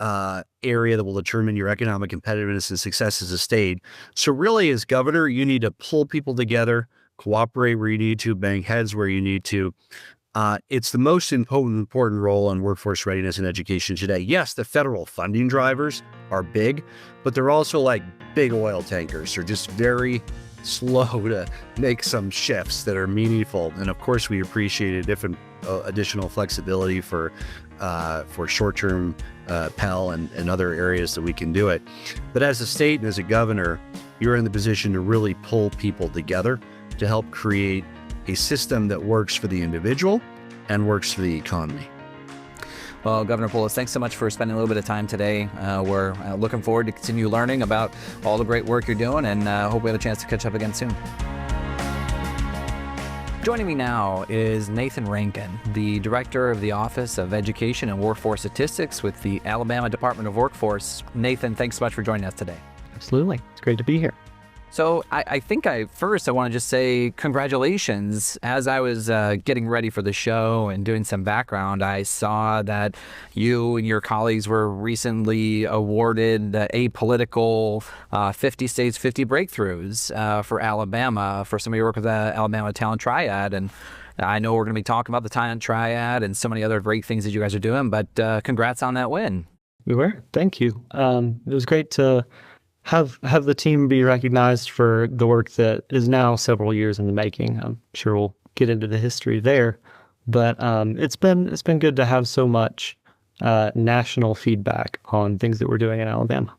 Speaker 3: area that will determine your economic competitiveness and success as a state. So really, as governor, you need to pull people together, cooperate where you need to, bang heads where you need to. It's the most important role in workforce readiness and education today. Yes, the federal funding drivers are big, but they're also like big oil tankers. They're just very slow to make some shifts that are meaningful. And of course, we appreciate a different additional flexibility for short-term Pell and other areas that we can do it. But as a state and as a governor, you're in the position to really pull people together to help create a system that works for the individual and works for the economy.
Speaker 1: Well, Governor Polis, thanks so much for spending a little bit of time today. We're looking forward to continue learning about all the great work you're doing, and hope we have a chance to catch up again soon. Joining me now is Nathan Rankin, the Director of the Office of Education and Workforce Statistics with the Alabama Department of Workforce. Nathan, thanks so much for joining us today.
Speaker 4: Absolutely. It's great to be here.
Speaker 1: So I think I want to just say congratulations. As I was getting ready for the show and doing some background, I saw that you and your colleagues were recently awarded the apolitical 50 States, 50 Breakthroughs for Alabama for some of your work with the Alabama Talent Triad. And I know we're going to be talking about the Talent Triad and so many other great things that you guys are doing, but congrats on that win.
Speaker 4: We were. Thank you. It was great to have the team be recognized for the work that is now several years in the making. I'm sure we'll get into the history there, but it's been good to have so much national feedback on things that we're doing in Alabama.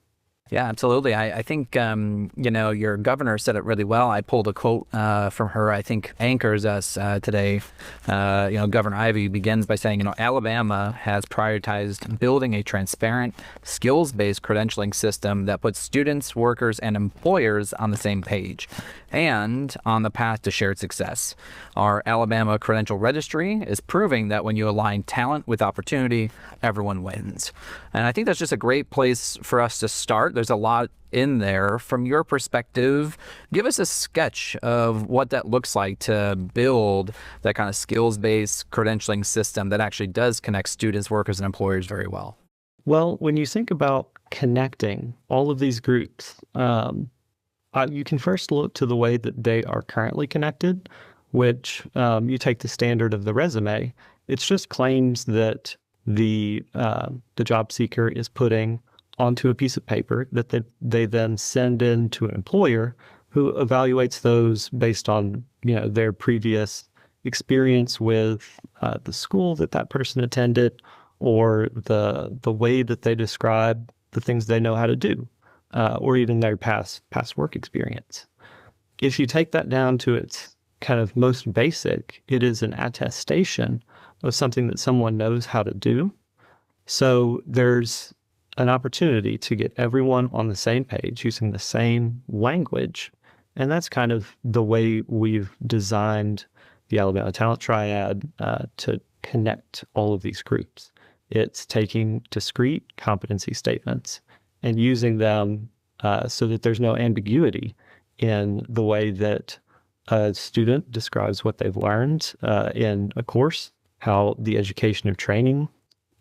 Speaker 1: Yeah, absolutely. I think, your governor said it really well. I pulled a quote from her, I think anchors us today. Governor Ivey begins by saying, Alabama has prioritized building a transparent, skills-based credentialing system that puts students, workers, and employers on the same page and on the path to shared success. Our Alabama Credential Registry is proving that when you align talent with opportunity, everyone wins. And I think that's just a great place for us to start. There's a lot in there. From your perspective, give us a sketch of what that looks like to build that kind of skills-based credentialing system that actually does connect students, workers, and employers very well.
Speaker 4: Well, when you think about connecting all of these groups, you can first look to the way that they are currently connected, which you take the standard of the resume. It's just claims that the job seeker is putting onto a piece of paper that they then send in to an employer who evaluates those based on their previous experience with the school that person attended or the way that they describe the things they know how to do, or even their past work experience. If you take that down to its kind of most basic, it is an attestation of something that someone knows how to do. So there's an opportunity to get everyone on the same page using the same language. And that's kind of the way we've designed the Alabama Talent Triad to connect all of these groups. It's taking discrete competency statements and using them so that there's no ambiguity in the way that a student describes what they've learned in a course, how the education or training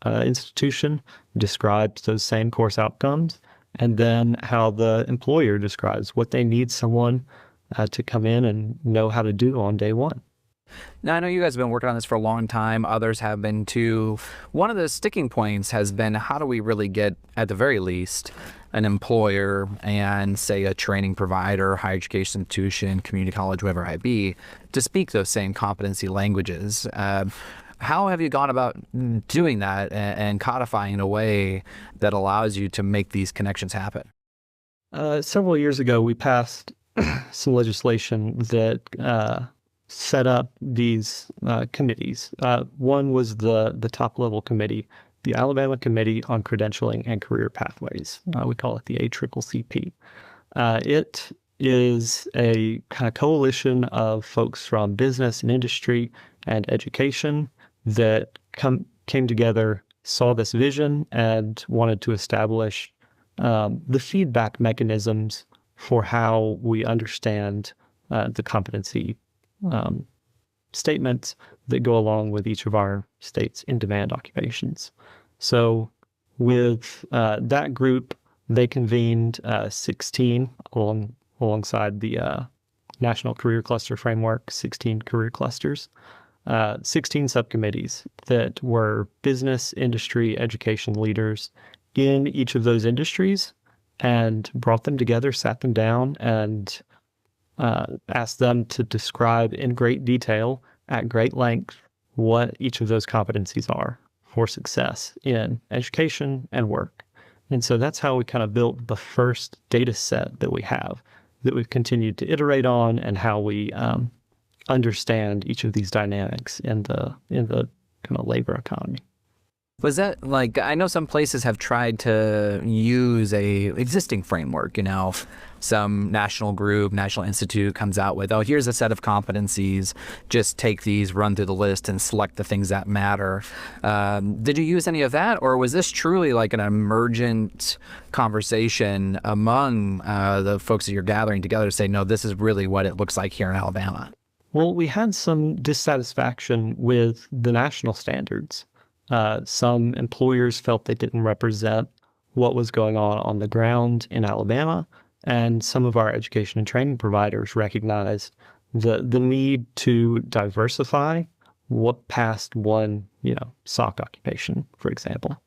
Speaker 4: institution describes those same course outcomes, and then how the employer describes what they need someone to come in and know how to do on day one.
Speaker 1: Now, I know you guys have been working on this for a long time. Others have been too. One of the sticking points has been, how do we really get, at the very least, an employer and, say, a training provider, higher education institution, community college, whatever it might be, to speak those same competency languages? How have you gone about doing that and codifying in a way that allows you to make these connections happen?
Speaker 4: Several years ago, we passed some legislation that set up these committees. One was the top level committee, the Alabama Committee on Credentialing and Career Pathways. We call it the ACCCP. It is a kind of coalition of folks from business and industry and education that came together, saw this vision, and wanted to establish the feedback mechanisms for how we understand the competency statements that go along with each of our state's in-demand occupations. So with that group, they convened 16 alongside the National Career Cluster Framework, 16 career clusters, 16 subcommittees that were business, industry, education leaders in each of those industries, and brought them together, sat them down, and asked them to describe in great detail, at great length, what each of those competencies are for success in education and work. And so that's how we kind of built the first data set that we have, that we've continued to iterate on, and how we understand each of these dynamics in the kind of labor economy.
Speaker 1: Was that, like, I know some places have tried to use a existing framework, some national group, national institute comes out with, here's a set of competencies, just take these, run through the list, and select the things that matter. Did you use any of that, or was this truly like an emergent conversation among the folks that you're gathering together to say, no, this is really what it looks like here in Alabama?
Speaker 4: Well, we had some dissatisfaction with the national standards. Some employers felt they didn't represent what was going on the ground in Alabama, and some of our education and training providers recognized the need to diversify what past one, SOC occupation, for example,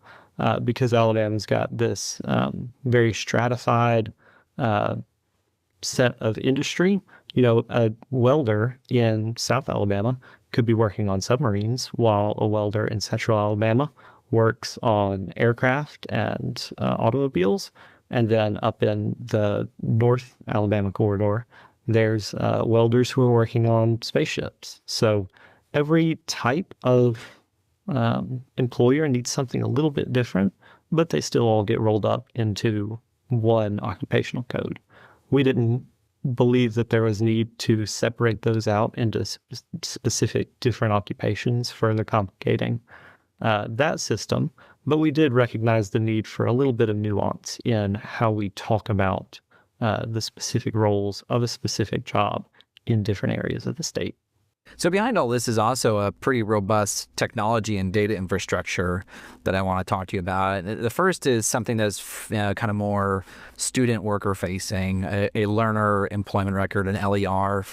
Speaker 4: because Alabama's got this very stratified set of industry. A welder in South Alabama could be working on submarines, while a welder in Central Alabama works on aircraft and automobiles. And then up in the North Alabama corridor, there's welders who are working on spaceships. So every type of employer needs something a little bit different, but they still all get rolled up into one occupational code. We didn't believe that there was need to separate those out into specific different occupations, further complicating that system. But we did recognize the need for a little bit of nuance in how we talk about the specific roles of a specific job in different areas of the state.
Speaker 1: So behind all this is also a pretty robust technology and data infrastructure that I want to talk to you about. The first is something that's kind of more student worker facing, a learner employment record, an LER.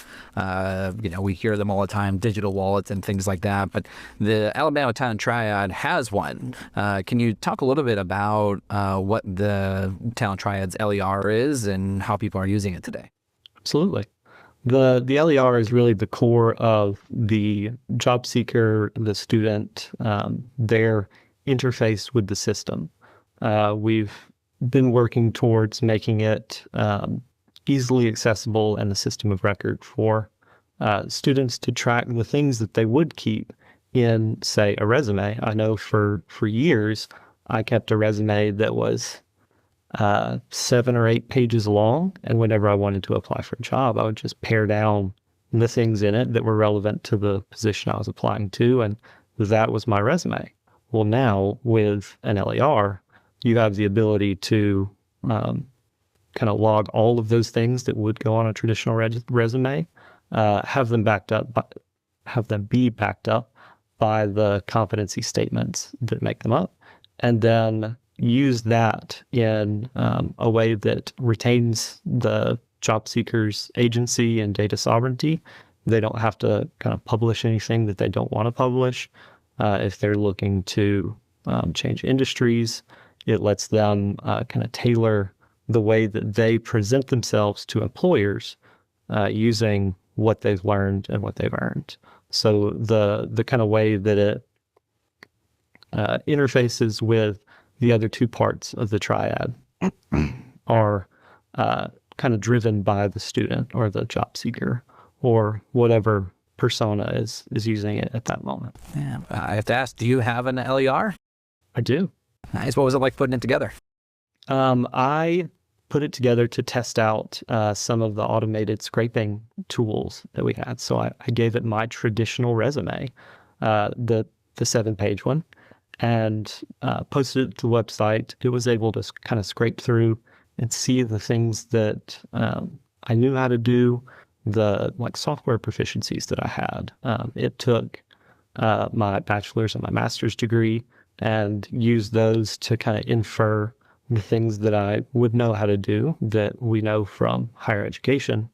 Speaker 1: We hear them all the time, digital wallets and things like that. But the Alabama Talent Triad has one. Can you talk a little bit about what the Talent Triad's LER is and how people are using it today?
Speaker 4: Absolutely. The LER is really the core of the job seeker, the student, their interface with the system. We've been working towards making it easily accessible and the system of record for students to track the things that they would keep in, say, a resume. I know for years I kept a resume that was 7 or 8 pages long, and whenever I wanted to apply for a job, I would just pare down the things in it that were relevant to the position I was applying to, and that was my resume. Well, now with an LER, you have the ability to kind of log all of those things that would go on a traditional resume, have them be backed up by the competency statements that make them up, and then use that in a way that retains the job seeker's agency and data sovereignty. They don't have to kind of publish anything that they don't want to publish. If they're looking to change industries, it lets them kind of tailor the way that they present themselves to employers using what they've learned and what they've earned. So the kind of way that it interfaces with the other two parts of the triad are kind of driven by the student or the job seeker or whatever persona is using it at that moment.
Speaker 1: Yeah, I have to ask, do you have an LER?
Speaker 4: I do.
Speaker 1: Nice. What was it like putting it together?
Speaker 4: I put it together to test out some of the automated scraping tools that we had. So I gave it my traditional resume, the 7-page one, and posted it to the website. It was able to kind of scrape through and see the things that I knew how to do, the software proficiencies that I had. It took my bachelor's and my master's degree and used those to kind of infer the things that I would know how to do that we know from higher education,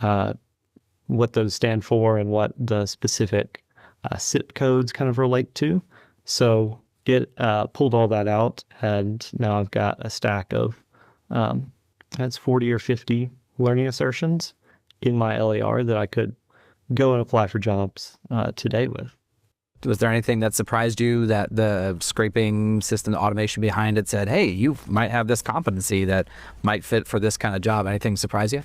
Speaker 4: what those stand for and what the specific SIP codes kind of relate to. So it pulled all that out, and now I've got a stack of that's 40 or 50 learning assertions in my LER that I could go and apply for jobs today with.
Speaker 1: Was there anything that surprised you that the scraping system, the automation behind it said, hey, you might have this competency that might fit for this kind of job? Anything surprise you?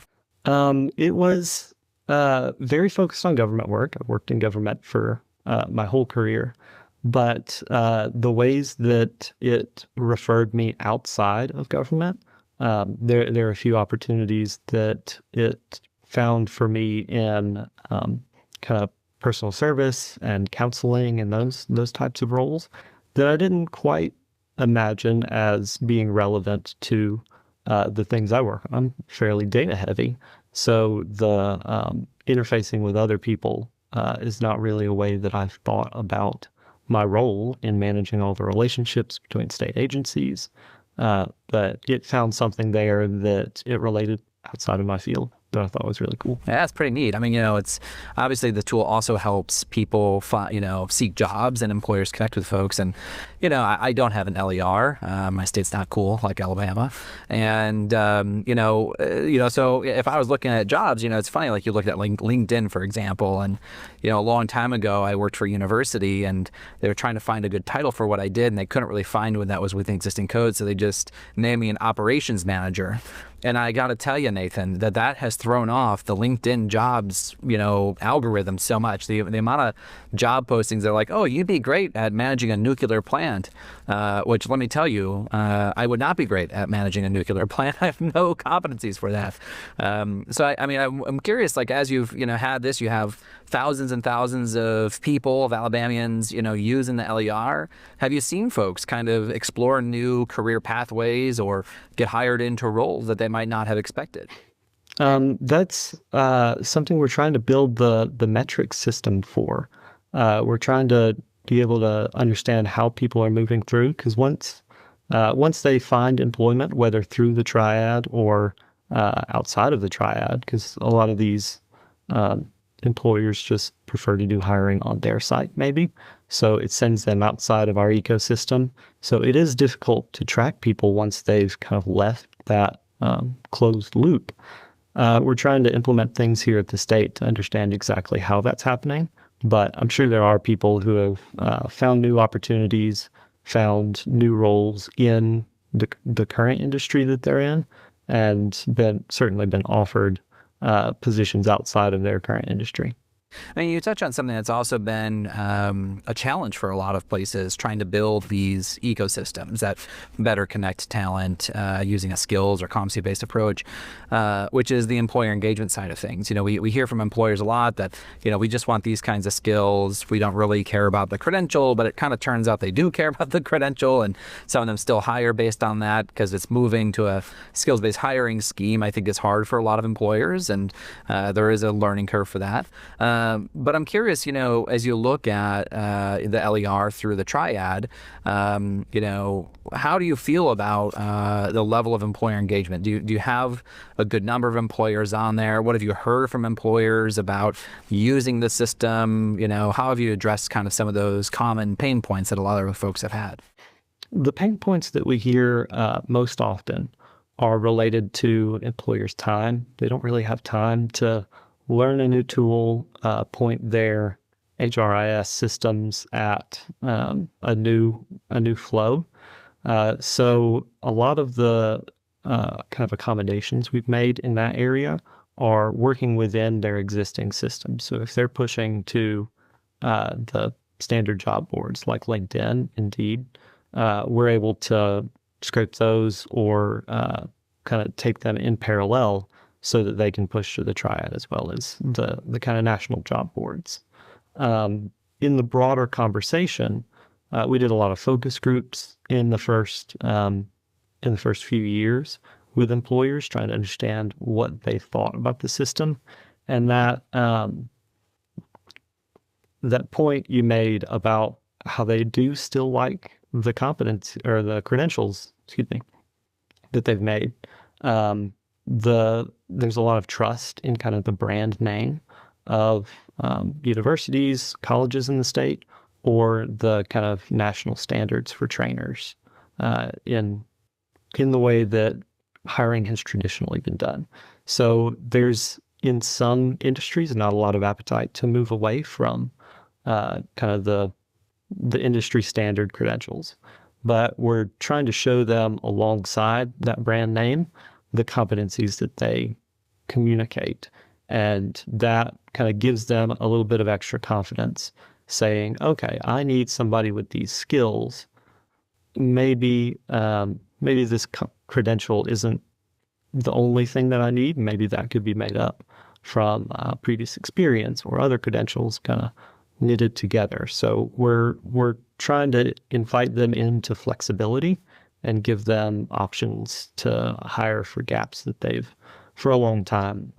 Speaker 4: It was very focused on government work. I've worked in government for my whole career, but the ways that it referred me outside of government, there are a few opportunities that it found for me in kind of personal service and counseling and those types of roles that I didn't quite imagine as being relevant to the things I work on. I'm fairly data heavy, so the interfacing with other people is not really a way that I've thought about my role in managing all the relationships between state agencies, but it found something there that it related outside of my field that I thought was really cool.
Speaker 1: Yeah, that's pretty neat. I mean, it's obviously the tool also helps people, seek jobs and employers connect with folks. And, I don't have an LER. My state's not cool like Alabama. And, so if I was looking at jobs, it's funny, like you looked at LinkedIn, for example, and, a long time ago, I worked for a university and they were trying to find a good title for what I did, and they couldn't really find one that was within existing code. So they just named me an operations manager. And I got to tell you, Nathan, that has thrown off the LinkedIn jobs, algorithm so much. The amount of job postings are like, oh, you'd be great at managing a nuclear plant, which let me tell you, I would not be great at managing a nuclear plant. I have no competencies for that. So I'm curious, like as you've had this, you have thousands and thousands of people, of Alabamians, using the LER. Have you seen folks kind of explore new career pathways or get hired into roles that they might not have expected?
Speaker 4: That's something we're trying to build the metric system for. We're trying to be able to understand how people are moving through, because once they find employment, whether through the triad or outside of the triad, because a lot of these employers just prefer to do hiring on their site, maybe. So it sends them outside of our ecosystem. So it is difficult to track people once they've kind of left that closed loop. We're trying to implement things here at the state to understand exactly how that's happening. But I'm sure there are people who have found new opportunities, found new roles in the current industry that they're in, and certainly been offered positions outside of their current industry.
Speaker 1: I mean, you touch on something that's also been a challenge for a lot of places, trying to build these ecosystems that better connect talent using a skills or competency-based approach, which is the employer engagement side of things. We hear from employers a lot that, we just want these kinds of skills. We don't really care about the credential, but it kind of turns out they do care about the credential, and some of them still hire based on that because it's moving to a skills-based hiring scheme. I think is hard for a lot of employers, and there is a learning curve for that. But I'm curious, as you look at the LER through the triad, how do you feel about the level of employer engagement? Do you have a good number of employers on there? What have you heard from employers about using the system? How have you addressed kind of some of those common pain points that a lot of folks have had?
Speaker 4: The pain points that we hear most often are related to employers' time. They don't really have time to learn a new tool, point their HRIS systems at a new flow. So a lot of the kind of accommodations we've made in that area are working within their existing system. So if they're pushing to the standard job boards like LinkedIn, Indeed, we're able to scrape those or kind of take them in parallel so that they can push to the triad as well as the kind of national job boards. In the broader conversation, we did a lot of focus groups in the first few years with employers, trying to understand what they thought about the system, and that point you made about how they do still like the competence or the credentials, that they've made. There's a lot of trust in kind of the brand name of universities, colleges in the state, or the kind of national standards for trainers in the way that hiring has traditionally been done. So there's, in some industries, not a lot of appetite to move away from kind of the industry standard credentials. But we're trying to show them alongside that brand name the competencies that they communicate. And that kind of gives them a little bit of extra confidence, saying, okay, I need somebody with these skills. Maybe this credential isn't the only thing that I need. Maybe that could be made up from previous experience or other credentials kind of knitted together. So we're trying to invite them into flexibility and give them options to hire for gaps that they've, for a long time,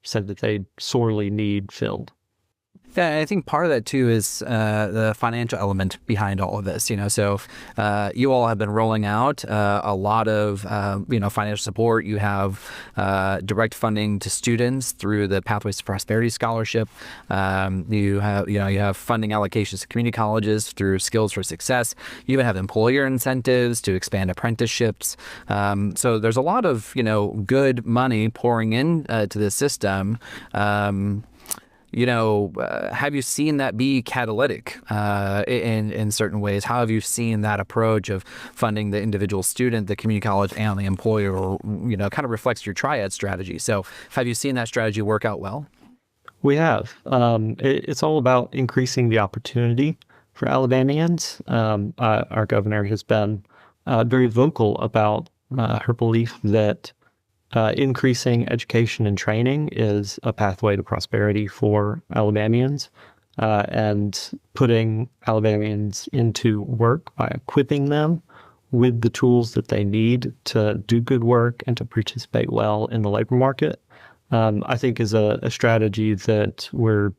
Speaker 4: said that they sorely need filled.
Speaker 1: Yeah, I think part of that too is the financial element behind all of this. So you all have been rolling out a lot of financial support. You have direct funding to students through the Pathways to Prosperity Scholarship. You have funding allocations to community colleges through Skills for Success. You even have employer incentives to expand apprenticeships. So there's a lot of good money pouring in to this system. Have you seen that be catalytic in certain ways? How have you seen that approach of funding the individual student, the community college, and the employer, kind of reflects your triad strategy? So have you seen that strategy work out well?
Speaker 4: We have. It's all about increasing the opportunity for Alabamians. Our governor has been very vocal about her belief that increasing education and training is a pathway to prosperity for Alabamians, and putting Alabamians into work by equipping them with the tools that they need to do good work and to participate well in the labor market, I think is a strategy that we're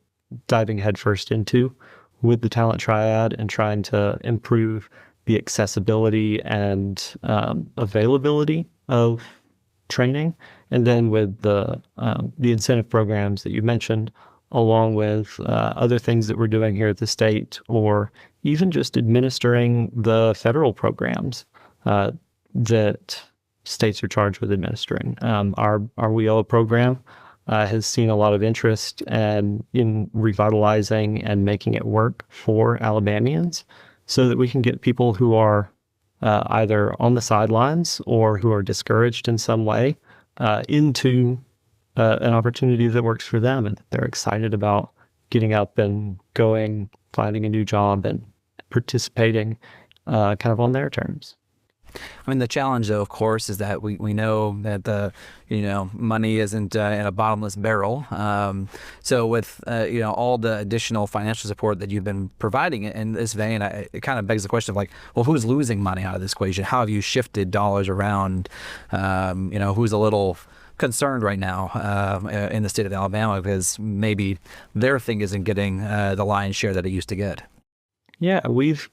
Speaker 4: diving headfirst into with the talent triad and trying to improve the accessibility and availability of training, and then with the incentive programs that you mentioned, along with other things that we're doing here at the state, or even just administering the federal programs that states are charged with administering. Our WIOA program has seen a lot of interest in revitalizing and making it work for Alabamians, so that we can get people who are either on the sidelines or who are discouraged in some way into an opportunity that works for them and that they're excited about getting up and going, finding a new job and participating kind of on their terms.
Speaker 1: I mean, the challenge, though, of course, is that we know that money isn't in a bottomless barrel. So with, all the additional financial support that you've been providing in this vein, it kind of begs the question of like, well, who's losing money out of this equation? How have you shifted dollars around? Who's a little concerned right now in the state of Alabama because maybe their thing isn't getting the lion's share that it used to get?
Speaker 4: Yeah, we've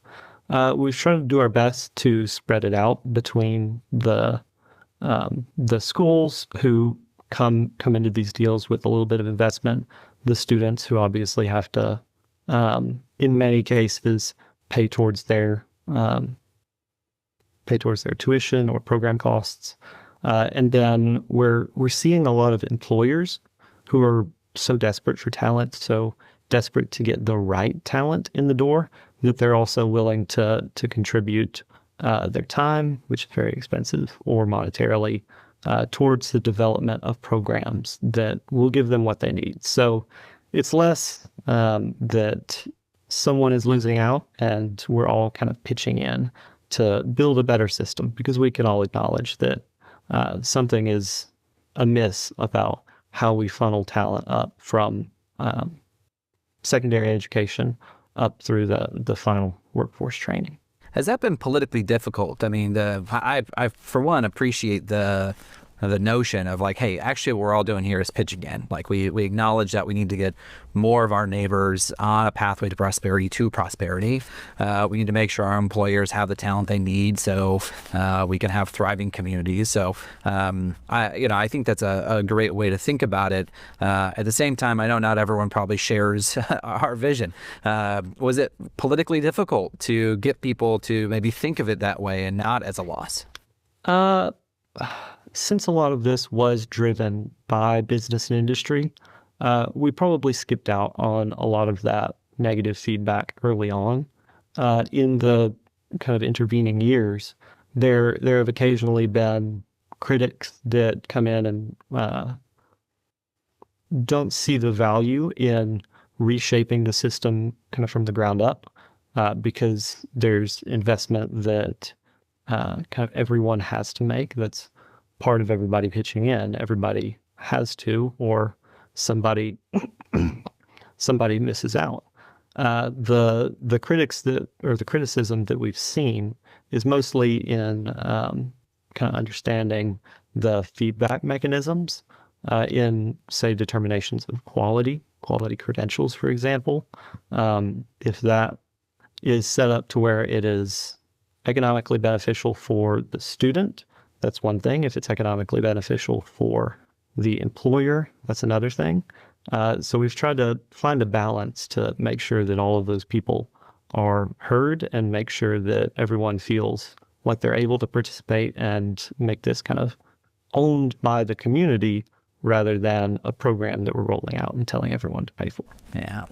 Speaker 4: tried to do our best to spread it out between the schools who come into these deals with a little bit of investment, the students who obviously have to, in many cases, pay towards their tuition or program costs, and then we're seeing a lot of employers who are so desperate for talent, so desperate to get the right talent in the door, that they're also willing to contribute their time, which is very expensive, or monetarily, towards the development of programs that will give them what they need. So it's less that someone is losing out and we're all kind of pitching in to build a better system, because we can all acknowledge that something is amiss about how we funnel talent up from secondary education up through the final workforce training.
Speaker 1: Has that been politically difficult? I mean, I for one appreciate the notion of like, hey, actually what we're all doing here is pitch again. Like we acknowledge that we need to get more of our neighbors on a pathway to prosperity. We need to make sure our employers have the talent they need so we can have thriving communities. So I think that's a great way to think about it. At the same time, I know not everyone probably shares our vision. Was it politically difficult to get people to maybe think of it that way and not as a loss?
Speaker 4: Since a lot of this was driven by business and industry, we probably skipped out on a lot of that negative feedback early on. In the kind of intervening years, there have occasionally been critics that come in and don't see the value in reshaping the system kind of from the ground up, because there's investment that kind of everyone has to make. That's part of everybody pitching in. Everybody has to, or somebody misses out. The criticism that we've seen is mostly in kind of understanding the feedback mechanisms in, say, determinations of quality credentials, for example. If that is set up to where it is economically beneficial for the student, that's one thing. If it's economically beneficial for the employer, that's another thing. So we've tried to find a balance to make sure that all of those people are heard and make sure that everyone feels like they're able to participate and make this kind of owned by the community rather than a program that we're rolling out and telling everyone to pay for.
Speaker 1: Yeah.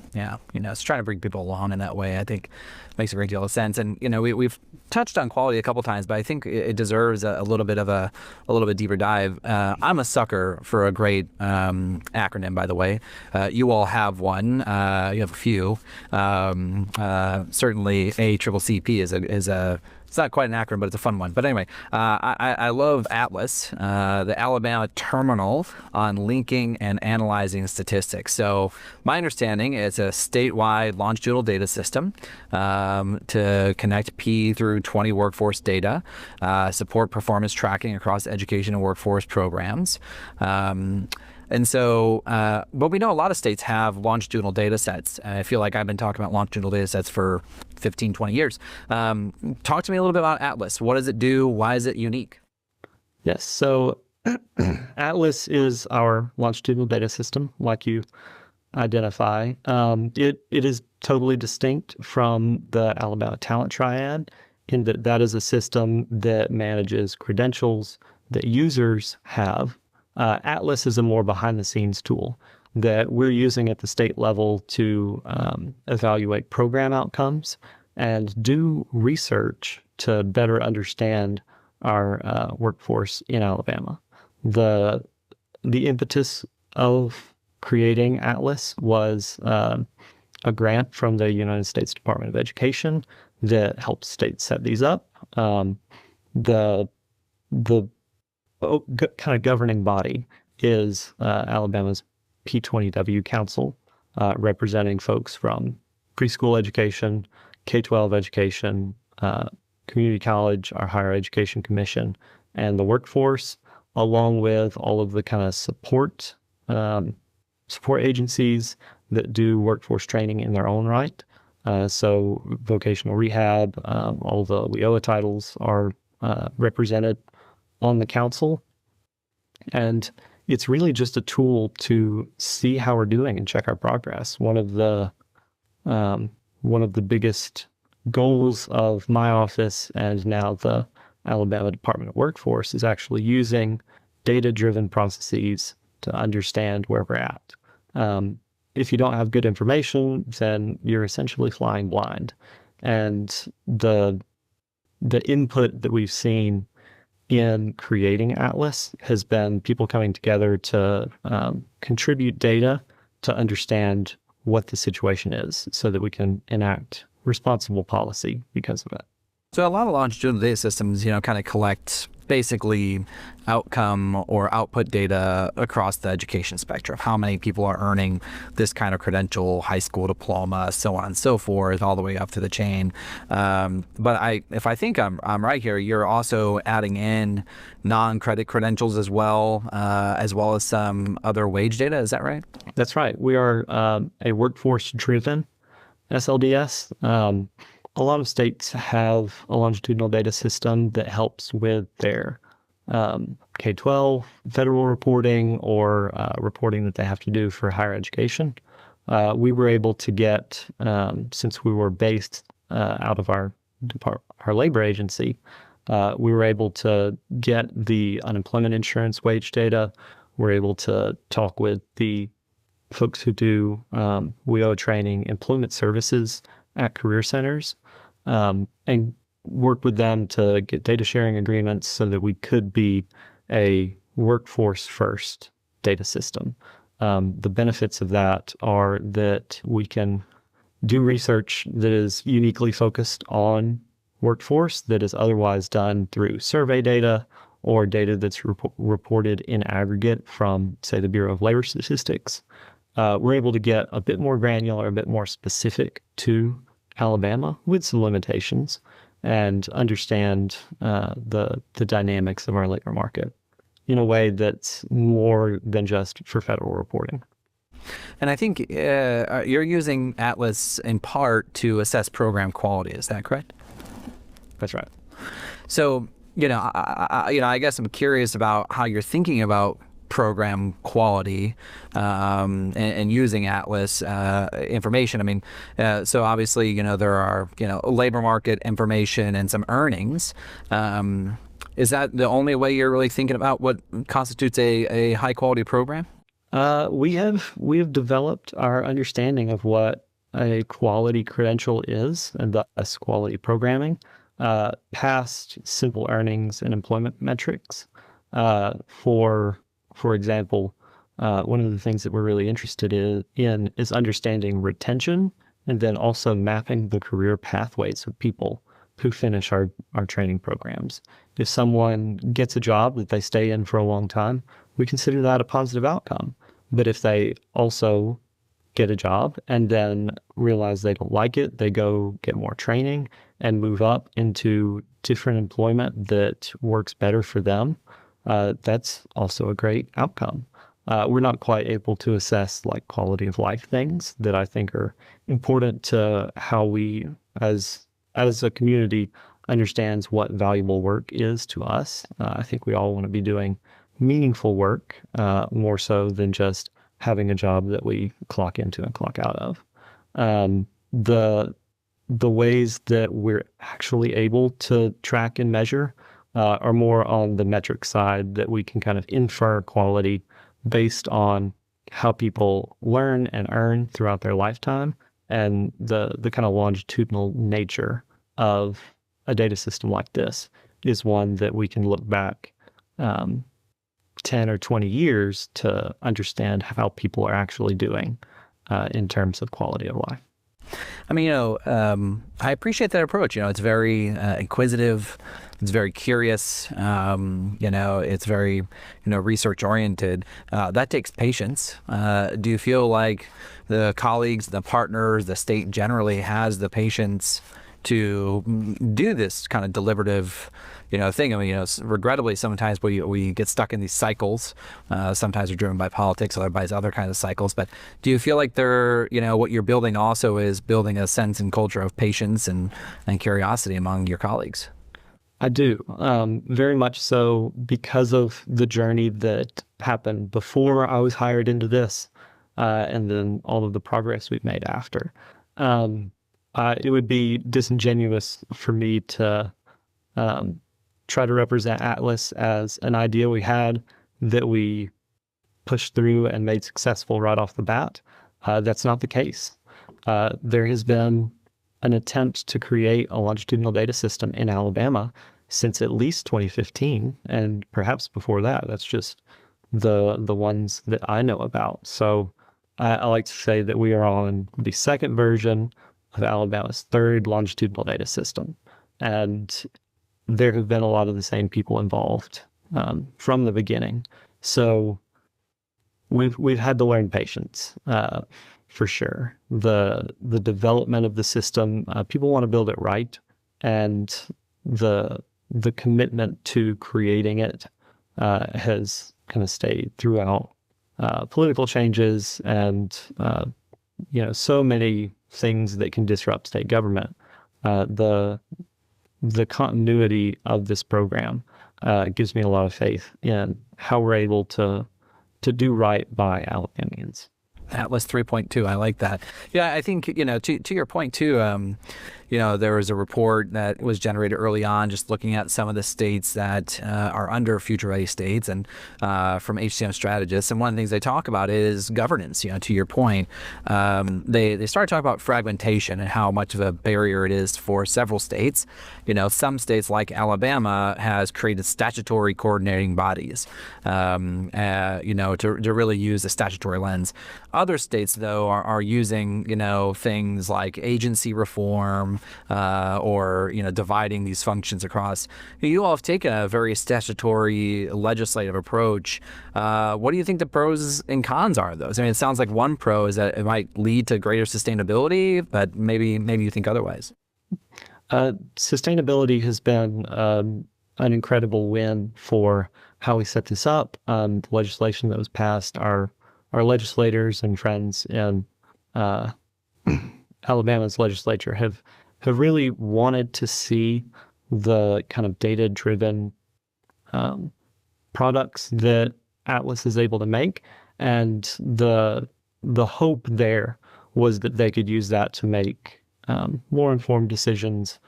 Speaker 1: It's trying to bring people along in that way. I think makes a great deal of sense. And we've touched on quality a couple times, but I think it deserves a little bit of a little bit deeper dive. I'm a sucker for a great acronym, by the way. You all have one. You have a few. Certainly, ACCCP is a it's not quite an acronym, but it's a fun one. But anyway, I love ATLAS, the Alabama Terminal on Linking and Analyzing Statistics. So my understanding is a statewide longitudinal data system to connect P through 20 workforce data, support performance tracking across education and workforce programs. And so, but we know a lot of states have longitudinal data sets. I feel like I've been talking about longitudinal data sets for 15, 20 years. Talk to me a little bit about ATLAS. What does it do? Why is it unique?
Speaker 4: Yes. So ATLAS is our longitudinal data system, like you identify. It is totally distinct from the Alabama Talent Triad in that that is a system that manages credentials that users have. ATLAS is a more behind-the-scenes tool that we're using at the state level to evaluate program outcomes and do research to better understand our workforce in Alabama. The impetus of creating Atlas was a grant from the United States Department of Education that helped states set these up. The kind of governing body is Alabama's P20W Council, representing folks from preschool education, K-12 education, community college, our higher education commission, and the workforce, along with all of the kind of support agencies that do workforce training in their own right. So vocational rehab, all the WIOA titles are represented on the council. And it's really just a tool to see how we're doing and check our progress. One of the biggest goals of my office and now the Alabama Department of Workforce is actually using data-driven processes to understand where we're at. If you don't have good information, then you're essentially flying blind. And the input that we've seen in creating Atlas has been people coming together to contribute data to understand what the situation is so that we can enact responsible policy because of it.
Speaker 1: So a lot of longitudinal data systems, kind of collect basically outcome or output data across the education spectrum. How many people are earning this kind of credential, high school diploma, so on and so forth, all the way up to the chain. But if I think I'm right here, you're also adding in non-credit credentials as well as some other wage data. Is that right?
Speaker 4: That's right. We are a workforce-driven SLDS. A lot of states have a longitudinal data system that helps with their K-12 federal reporting or reporting that they have to do for higher education. We were able to get, since we were based out of our labor agency, we were able to get the unemployment insurance wage data. We're able to talk with the folks who do WIO training, employment services at career centers, and work with them to get data sharing agreements so that we could be a workforce first data system. The benefits of that are that we can do research that is uniquely focused on workforce that is otherwise done through survey data or data that's reported in aggregate from, say, the Bureau of Labor Statistics. We're able to get a bit more granular, a bit more specific to Alabama with some limitations and understand the dynamics of our labor market in a way that's more than just for federal reporting.
Speaker 1: And I think you're using Atlas in part to assess program quality. Is that correct?
Speaker 4: That's right.
Speaker 1: So, I guess I'm curious about how you're thinking about program quality and using Atlas information. I mean, so obviously, there are, labor market information and some earnings. Is that the only way you're really thinking about what constitutes a high quality program?
Speaker 4: We have developed our understanding of what a quality credential is and thus quality programming past simple earnings and employment metrics. For example, one of the things that we're really interested in is understanding retention and then also mapping the career pathways of people who finish our training programs. If someone gets a job that they stay in for a long time, we consider that a positive outcome. But if they also get a job and then realize they don't like it, they go get more training and move up into different employment that works better for them, that's also a great outcome. We're not quite able to assess like quality of life things that I think are important to how we as a community understands what valuable work is to us. I think we all want to be doing meaningful work, more so than just having a job that we clock into and clock out of. The ways that we're actually able to track and measure are more on the metric side, that we can kind of infer quality based on how people learn and earn throughout their lifetime, and the kind of longitudinal nature of a data system like this is one that we can look back 10 or 20 years to understand how people are actually doing in terms of quality of life.
Speaker 1: I mean, I appreciate that approach. It's very inquisitive. It's very curious. It's very, research oriented. That takes patience. Do you feel like the colleagues, the partners, the state generally has the patience to do this kind of deliberative, thing? I mean, regrettably, sometimes we get stuck in these cycles. Sometimes we're driven by politics, otherwise other kinds of cycles. But do you feel like what you're building also is building a sense and culture of patience and curiosity among your colleagues?
Speaker 4: I do, very much so, because of the journey that happened before I was hired into this, and then all of the progress we've made after. It would be disingenuous for me to try to represent Atlas as an idea we had that we pushed through and made successful right off the bat. That's not the case. There has been an attempt to create a longitudinal data system in Alabama since at least 2015, and perhaps before that. That's just the ones that I know about. So I like to say that we are on the second version of Alabama's third longitudinal data system. And there have been a lot of the same people involved from the beginning. So we've had to learn patience, for sure. The development of the system, people want to build it right, and the commitment to creating it has kind of stayed throughout political changes and so many things that can disrupt state government. The continuity of this program gives me a lot of faith in how we're able to do right by Alabamians.
Speaker 1: Atlas 3.2, I like that. Yeah, I think, to your point too, there was a report that was generated early on just looking at some of the states that are under FutureReady States and from HCM strategists. And one of the things they talk about is governance, to your point. They started talking about fragmentation and how much of a barrier it is for several states. Some states like Alabama has created statutory coordinating bodies, to really use the statutory lens. Other states, though, are using, things like agency reform, or dividing these functions across. You all have taken a very statutory legislative approach. What do you think the pros and cons are of those? I mean, it sounds like one pro is that it might lead to greater sustainability, but maybe you think otherwise.
Speaker 4: Sustainability has been an incredible win for how we set this up. The legislation that was passed, our legislators and friends in Alabama's legislature have really wanted to see the kind of data-driven products that Atlas is able to make, and the hope there was that they could use that to make more informed decisions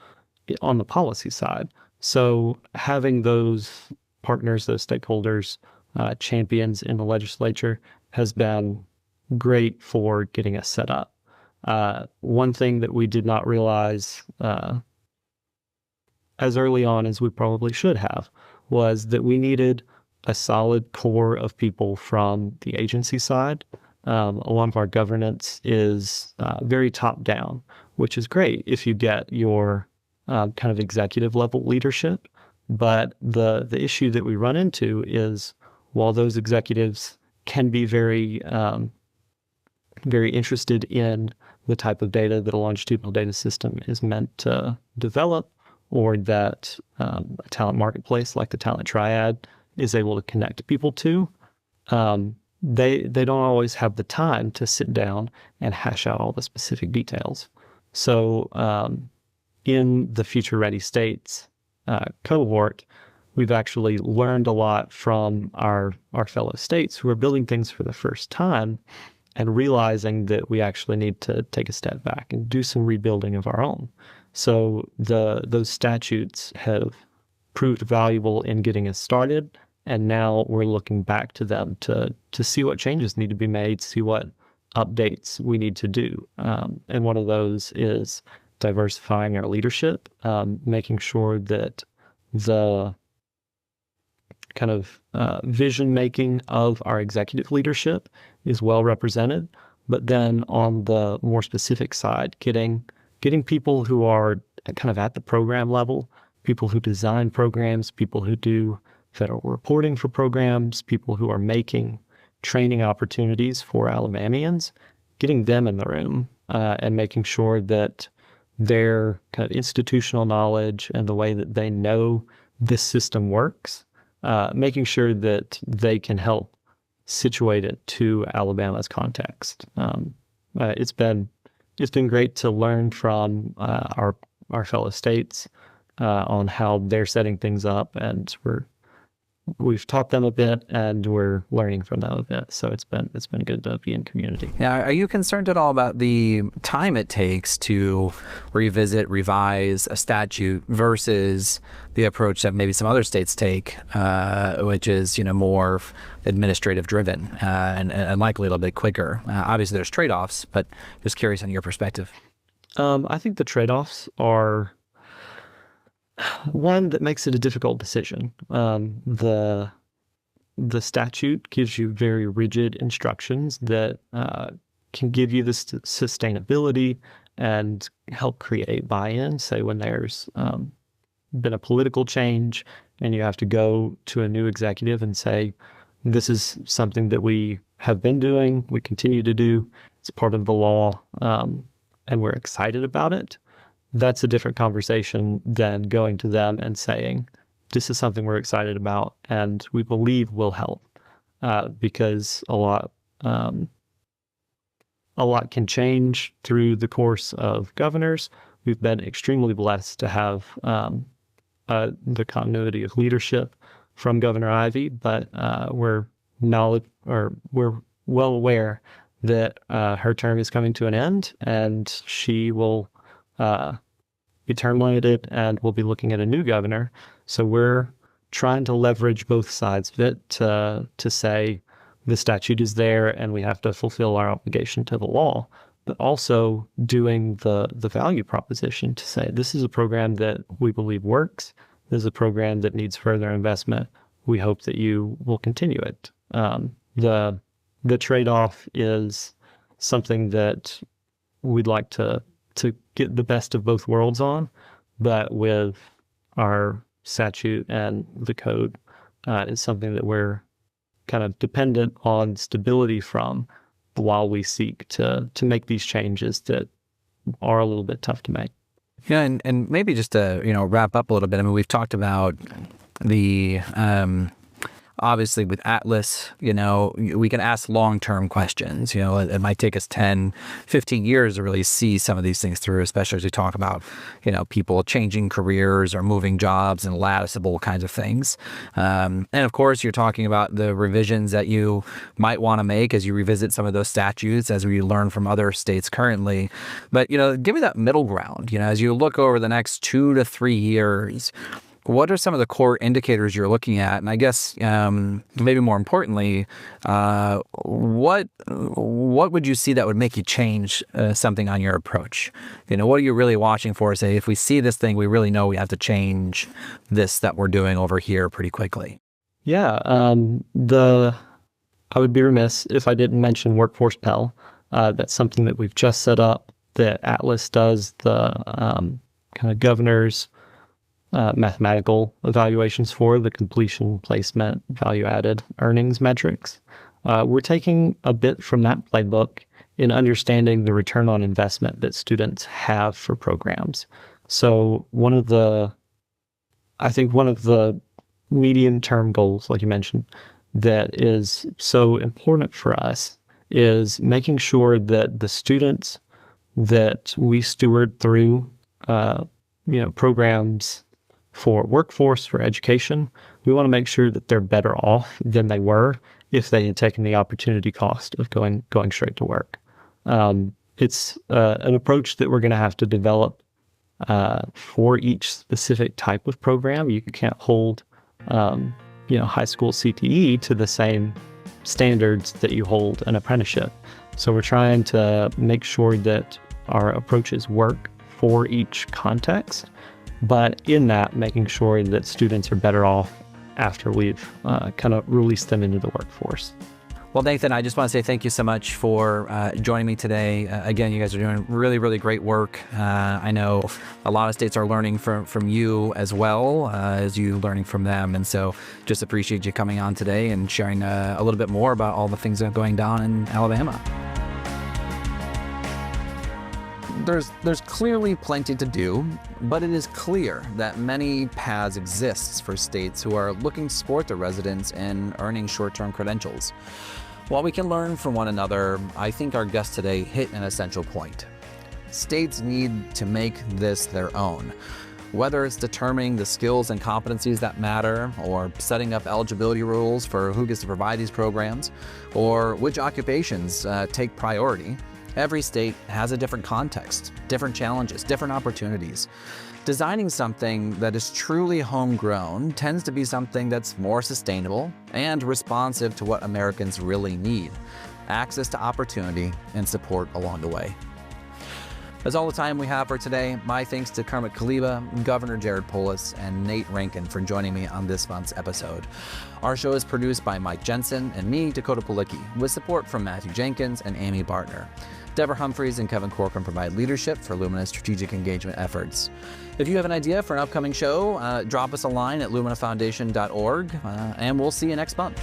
Speaker 4: on the policy side. So having those partners, those stakeholders, champions in the legislature has been great for getting us set up. One thing that we did not realize as early on as we probably should have was that we needed a solid core of people from the agency side. A lot of our governance is very top-down, which is great if you get your kind of executive level leadership. But the issue that we run into is, while those executives can be very interested in the type of data that a longitudinal data system is meant to develop, or that a talent marketplace like the talent triad is able to connect people to, they don't always have the time to sit down and hash out all the specific details. So in the FutureReady States cohort, we've actually learned a lot from our fellow states who are building things for the first time and realizing that we actually need to take a step back and do some rebuilding of our own. So those statutes have proved valuable in getting us started, and now we're looking back to them to see what changes need to be made, see what updates we need to do. And one of those is diversifying our leadership, making sure that the kind of vision making of our executive leadership is well represented. But then on the more specific side, getting people who are kind of at the program level, people who design programs, people who do federal reporting for programs, people who are making training opportunities for Alabamians, getting them in the room and making sure that their kind of institutional knowledge and the way that they know this system works, making sure that they can help situate it to Alabama's context. It's been great to learn from our fellow states on how they're setting things up, and we've taught them a bit, and we're learning from them a bit. So it's been good to be in community.
Speaker 1: Yeah, are you concerned at all about the time it takes to revisit, revise a statute versus the approach that maybe some other states take, which is more administrative driven and likely a little bit quicker? Obviously, there's trade-offs, but just curious on your perspective.
Speaker 4: I think the trade-offs are one that makes it a difficult decision. The statute gives you very rigid instructions that can give you the sustainability and help create buy-in. Say when there's been a political change and you have to go to a new executive and say, this is something that we have been doing, we continue to do, it's part of the law, and we're excited about it. That's a different conversation than going to them and saying, this is something we're excited about and we believe will help, because a lot can change through the course of governors. We've been extremely blessed to have the continuity of leadership from Governor Ivey, but we're well aware that her term is coming to an end, and she will be term limited, and we'll be looking at a new governor. So we're trying to leverage both sides of it to say the statute is there and we have to fulfill our obligation to the law, but also doing the value proposition to say this is a program that we believe works. This is a program that needs further investment. We hope that you will continue it. The trade-off is something that we'd like to get the best of both worlds on, but with our statute and the code, is something that we're kind of dependent on stability from while we seek to make these changes that are a little bit tough to make.
Speaker 1: Yeah, and maybe just to wrap up a little bit. I mean, we've talked about the obviously with Atlas, we can ask long-term questions. It might take us 10, 15 years to really see some of these things through, especially as we talk about, people changing careers or moving jobs and latticeable kinds of things. And of course, you're talking about the revisions that you might want to make as you revisit some of those statutes, as we learn from other states currently. But, give me that middle ground, as you look over the next 2 to 3 years. What are some of the core indicators you're looking at? And I guess maybe more importantly, what would you see that would make you change something on your approach? What are you really watching for? Say, if we see this thing, we really know we have to change this that we're doing over here pretty quickly.
Speaker 4: Yeah, I would be remiss if I didn't mention Workforce Pell. That's something that we've just set up that Atlas does the kind of governor's mathematical evaluations for the completion, placement, value-added earnings metrics. We're taking a bit from that playbook in understanding the return on investment that students have for programs. So one of the medium-term goals, like you mentioned, that is so important for us is making sure that the students that we steward through, programs for workforce, for education, we want to make sure that they're better off than they were if they had taken the opportunity cost of going straight to work. It's an approach that we're going to have to develop for each specific type of program. You can't hold, high school CTE to the same standards that you hold an apprenticeship. So we're trying to make sure that our approaches work for each context, but in that, making sure that students are better off after we've kind of released them into the workforce.
Speaker 1: Well, Nathan, I just want to say thank you so much for joining me today. Again, you guys are doing really, really great work. I know a lot of states are learning from you as well as you learning from them. And so just appreciate you coming on today and sharing a little bit more about all the things that are going down in Alabama. There's clearly plenty to do, but it is clear that many paths exist for states who are looking to support their residents in earning short-term credentials. While we can learn from one another, I think our guest today hit an essential point. States need to make this their own. Whether it's determining the skills and competencies that matter, or setting up eligibility rules for who gets to provide these programs, or which occupations take priority, every state has a different context, different challenges, different opportunities. Designing something that is truly homegrown tends to be something that's more sustainable and responsive to what Americans really need: access to opportunity and support along the way. That's all the time we have for today. My thanks to Kermit Kaleba, Governor Jared Polis, and Nate Rankin for joining me on this month's episode. Our show is produced by Mike Jensen and me, Dakota Policki, with support from Matthew Jenkins and Amy Bartner. Deborah Humphreys and Kevin Corcoran provide leadership for Lumina's strategic engagement efforts. If you have an idea for an upcoming show, drop us a line at luminafoundation.org, and we'll see you next month.